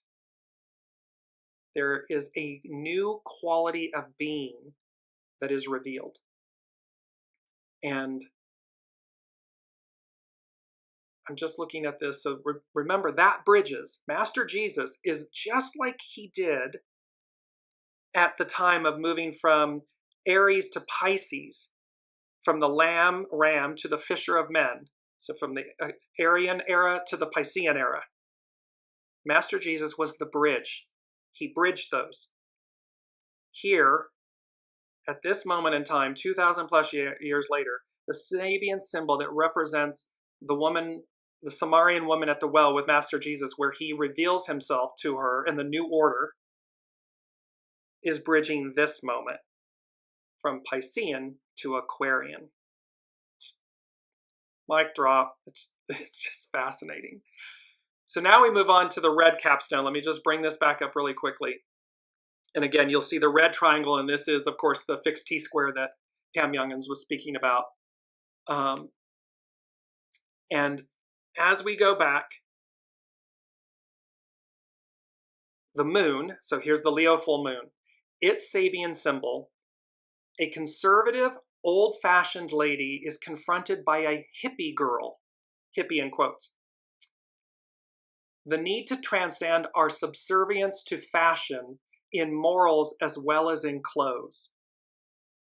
There is a new quality of being that is revealed. And I'm just looking at this. So remember, that bridges. Master Jesus is just like he did at the time of moving from Aries to Pisces, from the ram to the fisher of men. So from the Aryan era to the Piscean era. Master Jesus was the bridge. He bridged those. Here, at this moment in time, 2,000 plus years later, the Sabian symbol that represents the woman, the Samarian woman at the well with Master Jesus, where he reveals himself to her in the new order, is bridging this moment from Piscean to Aquarian. Mic drop. It's just fascinating. So now we move on to the red capstone. Let me just bring this back up really quickly. And again, you'll see the red triangle, and this is, of course, the fixed T-square that Pam Youngins was speaking about. And as we go back, the moon, so here's the Leo full moon, its Sabian symbol, a conservative, old-fashioned lady is confronted by a hippie girl, hippie in quotes. The need to transcend our subservience to fashion in morals as well as in clothes.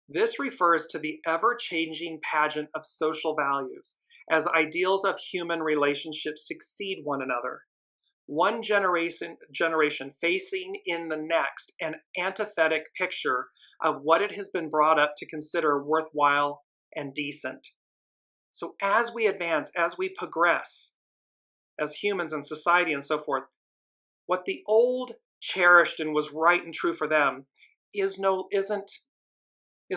This refers to the ever-changing pageant of social values as ideals of human relationships succeed one another. One generation facing in the next an antithetic picture of what it has been brought up to consider worthwhile and decent. So as we advance, as we progress, as humans and society and so forth, what the old cherished and was right and true for them is no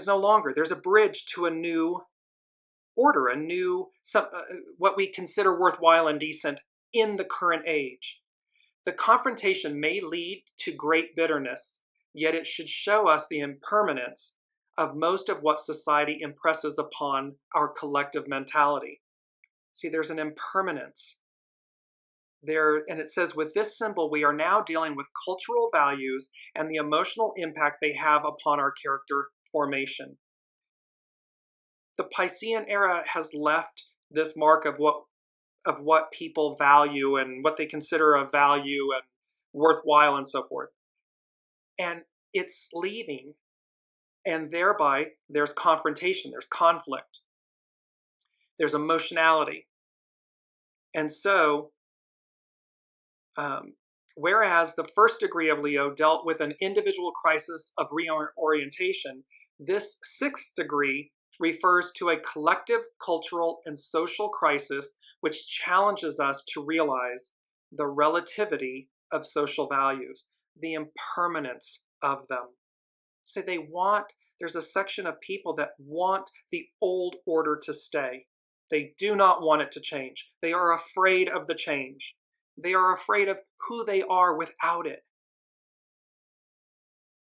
longer. There's a bridge to a new order, a new what we consider worthwhile and decent in the current age. The confrontation may lead to great bitterness, yet it should show us the impermanence of most of what society impresses upon our collective mentality. See, there's an impermanence there, and it says, with this symbol, we are now dealing with cultural values and the emotional impact they have upon our character formation. The Piscean era has left this mark of what people value and what they consider of value and worthwhile and so forth. And it's leaving, and thereby there's confrontation, there's conflict, there's emotionality. And so, whereas the first degree of Leo dealt with an individual crisis of reorientation, this sixth degree refers to a collective cultural and social crisis which challenges us to realize the relativity of social values, the impermanence of them. So there's a section of people that want the old order to stay. They do not want it to change. They are afraid of the change. They are afraid of who they are without it.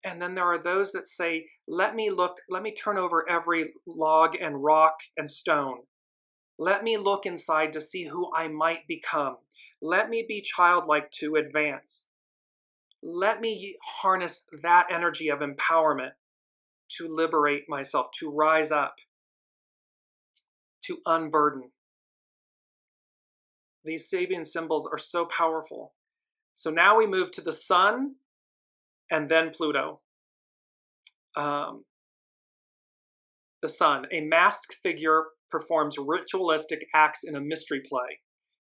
And then there are those that say, let me turn over every log and rock and stone. Let me look inside to see who I might become. Let me be childlike to advance. Let me harness that energy of empowerment to liberate myself, to rise up, to unburden. These Sabian symbols are so powerful. So now we move to the sun and then Pluto. The sun, a masked figure, performs ritualistic acts in a mystery play.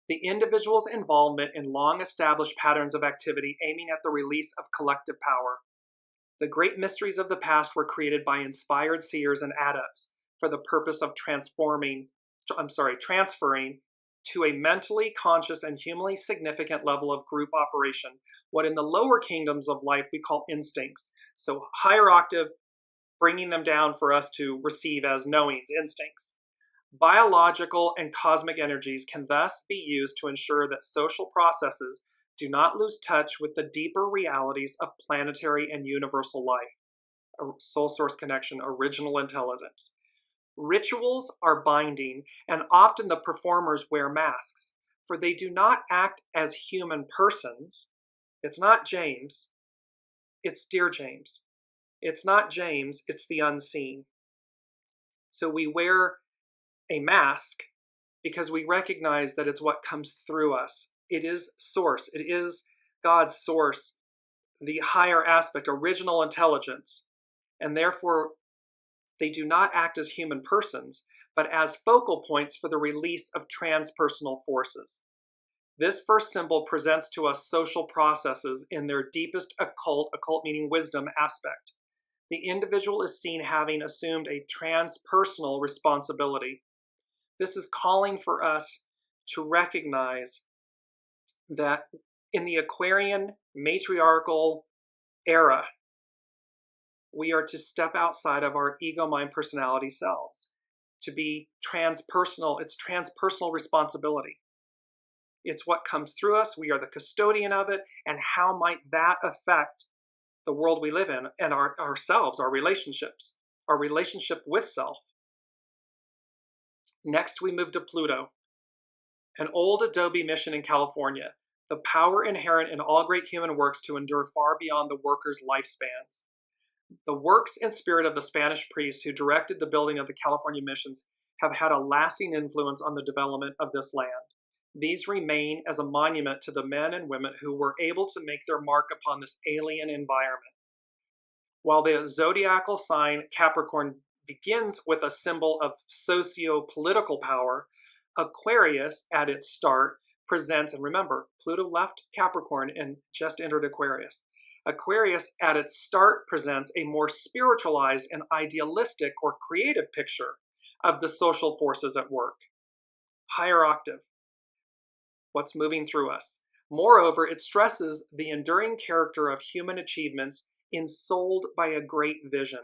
The individual's involvement in long-established patterns of activity aiming at the release of collective power. The great mysteries of the past were created by inspired seers and adepts for the purpose of transferring to a mentally conscious and humanly significant level of group operation, what in the lower kingdoms of life we call instincts. So higher octave, bringing them down for us to receive as knowings, instincts. Biological and cosmic energies can thus be used to ensure that social processes do not lose touch with the deeper realities of planetary and universal life, a soul source connection, original intelligence. Rituals are binding, and often the performers wear masks, for they do not act as human persons. It's not James, it's Dearjames. It's not James, it's the unseen. So we wear a mask because we recognize that it's what comes through us. It is source, it is God's source, the higher aspect, original intelligence, and therefore they do not act as human persons, but as focal points for the release of transpersonal forces. This first symbol presents to us social processes in their deepest occult meaning wisdom aspect. The individual is seen having assumed a transpersonal responsibility. This is calling for us to recognize that in the Aquarian matriarchal era, we are to step outside of our ego, mind, personality selves, to be transpersonal. It's transpersonal responsibility. It's what comes through us. We are the custodian of it. And how might that affect the world we live in and ourselves, our relationships, our relationship with self? Next, we move to Pluto, an old Adobe mission in California, the power inherent in all great human works to endure far beyond the workers' lifespans. The works and spirit of the Spanish priests who directed the building of the California missions have had a lasting influence on the development of this land. These remain as a monument to the men and women who were able to make their mark upon this alien environment. While the zodiacal sign Capricorn begins with a symbol of socio-political power, Aquarius at its start presents, and remember, Pluto left Capricorn and just entered Aquarius. Aquarius at its start presents a more spiritualized and idealistic or creative picture of the social forces at work. Higher octave, what's moving through us. Moreover, it stresses the enduring character of human achievements ensouled by a great vision.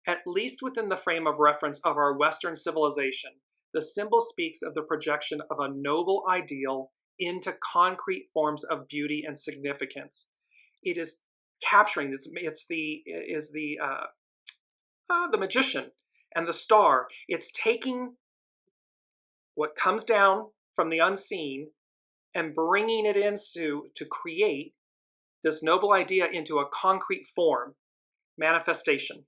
At least within the frame of reference of our Western civilization, the symbol speaks of the projection of a noble ideal into concrete forms of beauty and significance. It is capturing this. It's the the magician and the star. It's taking what comes down from the unseen and bringing it into to create this noble idea into a concrete form, manifestation.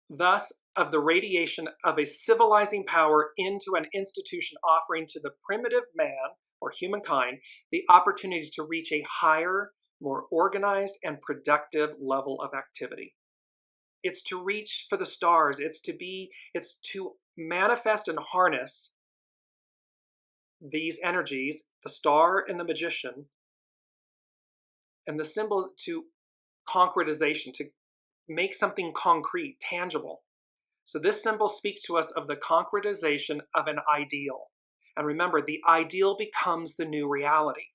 Thus, of the radiation of a civilizing power into an institution, offering to the primitive man or humankind the opportunity to reach a higher, more organized and productive level of activity. It's to reach for the stars. It's to manifest and harness these energies, the star and the magician, and the symbol to concretization, to make something concrete, tangible. So this symbol speaks to us of the concretization of an ideal. And remember, the ideal becomes the new reality.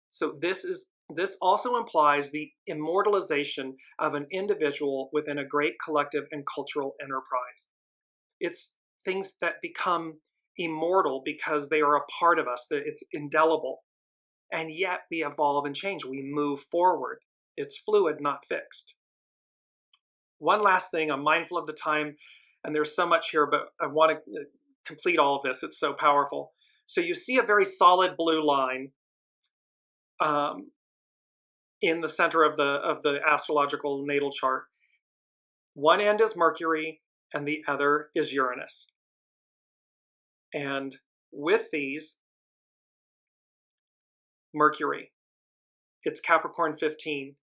So this also implies the immortalization of an individual within a great collective and cultural enterprise. It's things that become immortal because they are a part of us, that it's indelible. And yet we evolve and change. We move forward. It's fluid, not fixed. One last thing, I'm mindful of the time, and there's so much here, but I want to complete all of this. It's so powerful. So you see a very solid blue line in the center of the astrological natal chart. One end is Mercury, and the other is Uranus. And with these, Mercury, it's Capricorn 15.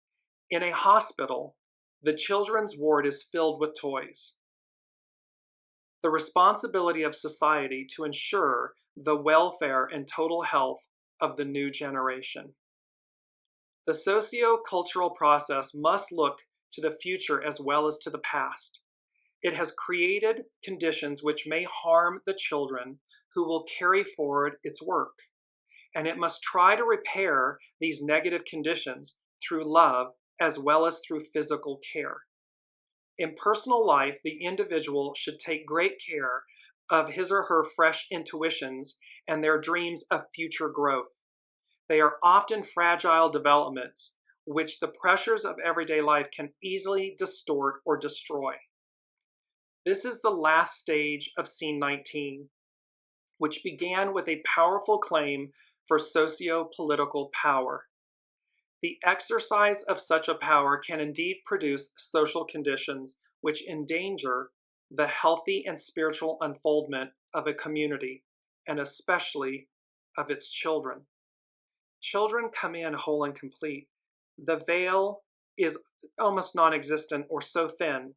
In a hospital, the children's ward is filled with toys. The responsibility of society to ensure the welfare and total health of the new generation. The socio-cultural process must look to the future as well as to the past. It has created conditions which may harm the children who will carry forward its work, and it must try to repair these negative conditions through love as well as through physical care. In personal life, the individual should take great care of his or her fresh intuitions and their dreams of future growth. They are often fragile developments, which the pressures of everyday life can easily distort or destroy. This is the last stage of Scene 19, which began with a powerful claim for socio-political power. The exercise of such a power can indeed produce social conditions which endanger the healthy and spiritual unfoldment of a community, and especially of its children. Children come in whole and complete. The veil is almost non-existent or so thin,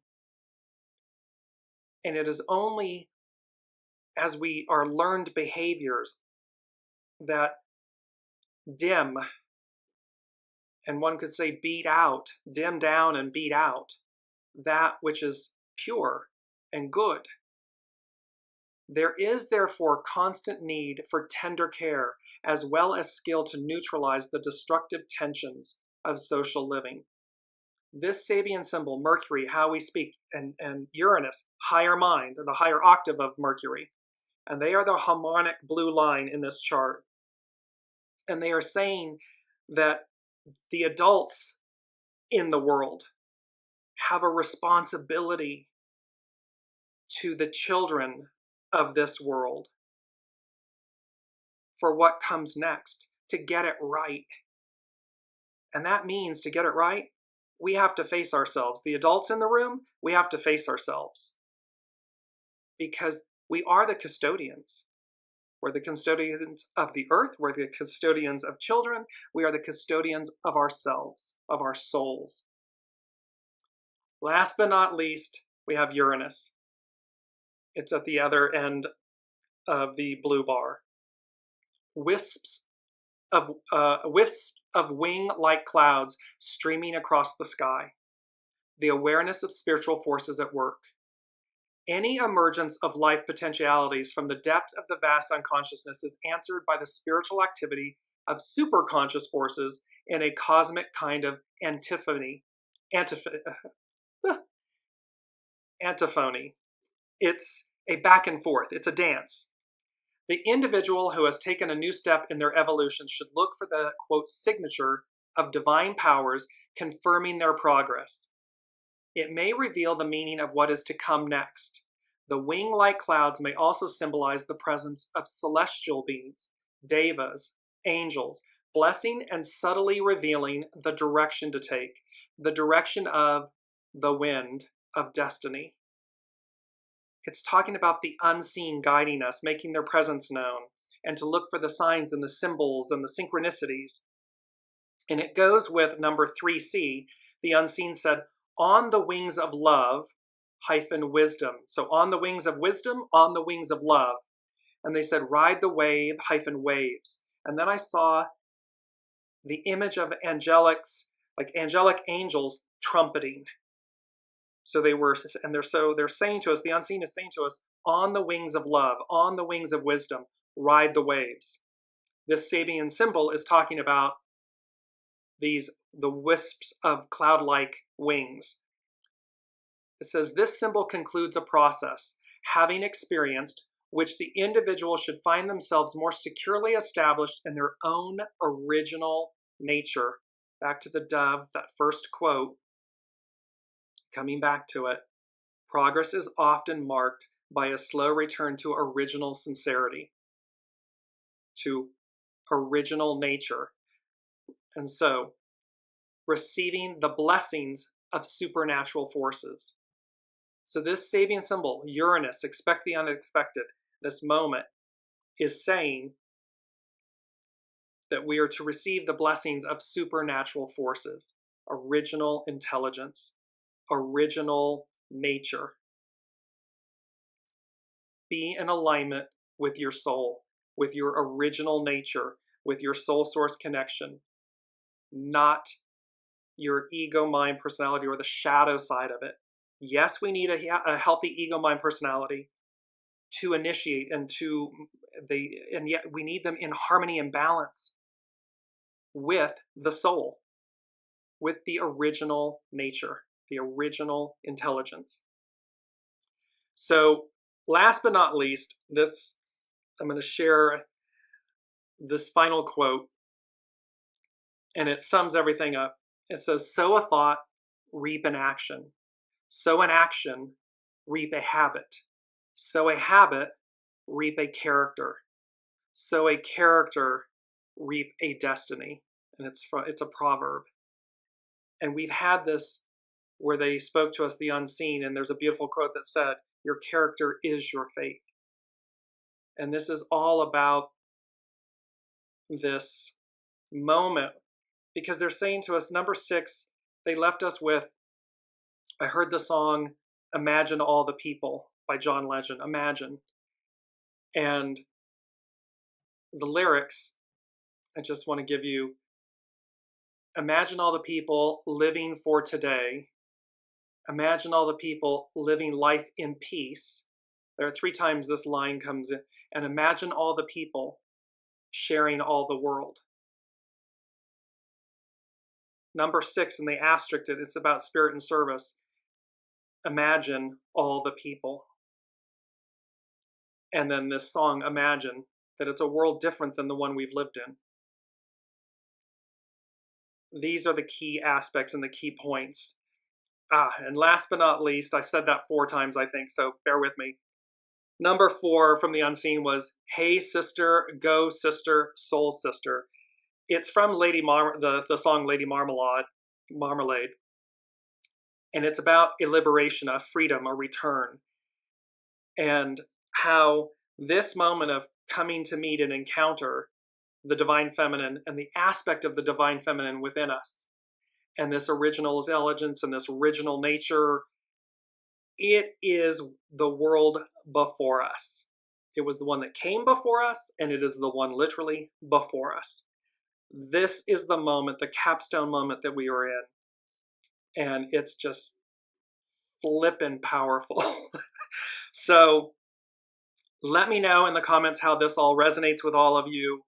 and it is only as we are learned behaviors that dim, and one could say beat out, dim down and beat out, that which is pure and good. There is therefore constant need for tender care as well as skill to neutralize the destructive tensions of social living. This Sabian symbol, Mercury, how we speak, and Uranus, higher mind, the higher octave of Mercury, and they are the harmonic blue line in this chart. And they are saying that the adults in the world have a responsibility to the children of this world for what comes next, to get it right. And that means to get it right, we have to face ourselves. The adults in the room, we have to face ourselves. Because we are the custodians. We're the custodians of the earth. We're the custodians of children. We are the custodians of ourselves, of our souls. Last but not least, we have Uranus. It's at the other end of the blue bar. Wisps of wing-like clouds streaming across the sky. The awareness of spiritual forces at work. Any emergence of life potentialities from the depth of the vast unconsciousness is answered by the spiritual activity of superconscious forces in a cosmic kind of antiphony. It's a back and forth. It's a dance. The individual who has taken a new step in their evolution should look for the, quote, signature of divine powers confirming their progress. It may reveal the meaning of what is to come next. The wing-like clouds may also symbolize the presence of celestial beings, devas, angels, blessing and subtly revealing the direction to take, the direction of the wind of destiny. It's talking about the unseen guiding us, making their presence known, and to look for the signs and the symbols and the synchronicities. And it goes with number 3C. The unseen said, on the wings of love hyphen wisdom. So on the wings of wisdom, on the wings of love. And they said, ride the wave hyphen waves. And then I saw the image of angelics, like angelic angels trumpeting. So they're saying to us, the unseen is saying to us, on the wings of love, on the wings of wisdom, ride the waves. This Sabian symbol is talking about the wisps of cloud-like wings. It says, this symbol concludes a process, having experienced, which the individual should find themselves more securely established in their own original nature. Back to the dove, that first quote, coming back to it. Progress is often marked by a slow return to original sincerity, to original nature. And so, receiving the blessings of supernatural forces. So this Sabian symbol, Uranus, expect the unexpected, this moment, is saying that we are to receive the blessings of supernatural forces, original intelligence, original nature. Be in alignment with your soul, with your original nature, with your soul source connection, not your ego, mind, personality, or the shadow side of it. Yes, we need a healthy ego, mind, personality to initiate and yet we need them in harmony and balance with the soul, with the original nature, the original intelligence. So last but not least, I'm going to share this final quote, and it sums everything up. It says, sow a thought, reap an action. Sow an action, reap a habit. Sow a habit, reap a character. Sow a character, reap a destiny. And it's a proverb. And we've had this where they spoke to us the unseen, and there's a beautiful quote that said, your character is your fate. And this is all about this moment, because they're saying to us, number 6, they left us with, I heard the song Imagine All the People by John Legend, Imagine. And the lyrics, I just want to give you, imagine all the people living for today. Imagine all the people living life in peace. There are 3 times this line comes in. And imagine all the people sharing all the world. Number 6, and they asterisked it, it's about spirit and service. Imagine all the people. And then this song, Imagine, that it's a world different than the one we've lived in. These are the key aspects and the key points. And last but not least, I've said that 4 times, I think, so bear with me. Number 4 from the unseen was, Hey Sister, Go Sister, Soul Sister. It's from the song Lady Marmalade. And it's about a liberation, a freedom, a return. And how this moment of coming to meet and encounter the divine feminine and the aspect of the divine feminine within us, and this original intelligence and this original nature, it is the world before us. It was the one that came before us, and it is the one literally before us. This is the moment, the capstone moment that we are in. And it's just flippin' powerful. So let me know in the comments how this all resonates with all of you.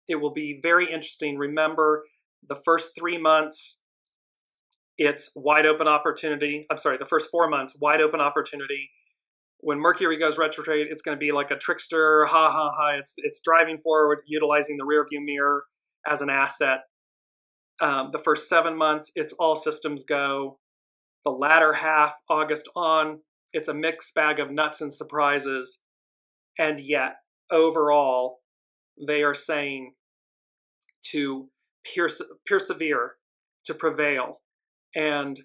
It will be very interesting. Remember, the first 3 months, it's wide open opportunity. I'm sorry, the first 4 months, wide open opportunity. When Mercury goes retrograde, it's going to be like a trickster, ha ha ha. It's driving forward, utilizing the rear view mirror as an asset. The first 7 months, it's all systems go. The latter half, August on, it's a mixed bag of nuts and surprises. And yet, overall, they are saying to persevere, to prevail, and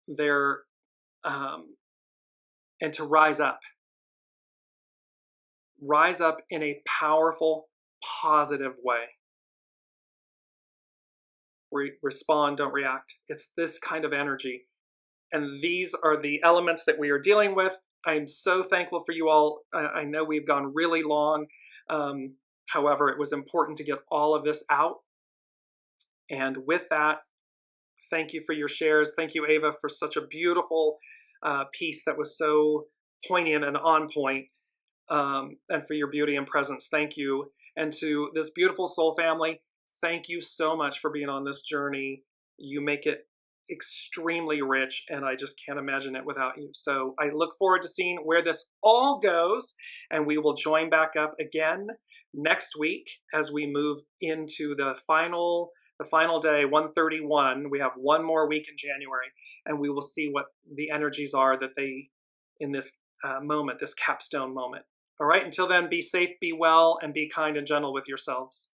they're and to rise up in a powerful, positive way. Respond, don't react. It's this kind of energy. And these are the elements that we are dealing with. I'm so thankful for you all. I know we've gone really long. However, it was important to get all of this out. And with that, thank you for your shares. Thank you, Ava, for such a beautiful piece that was so poignant and on point. And for your beauty and presence, thank you. And to this beautiful soul family, thank you so much for being on this journey. You make it extremely rich, and I just can't imagine it without you. So I look forward to seeing where this all goes, and we will join back up again next week as we move into the final day, 131. We have one more week in January, and we will see what the energies are that they in this moment, this capstone moment. All right, until then, be safe, be well, and be kind and gentle with yourselves.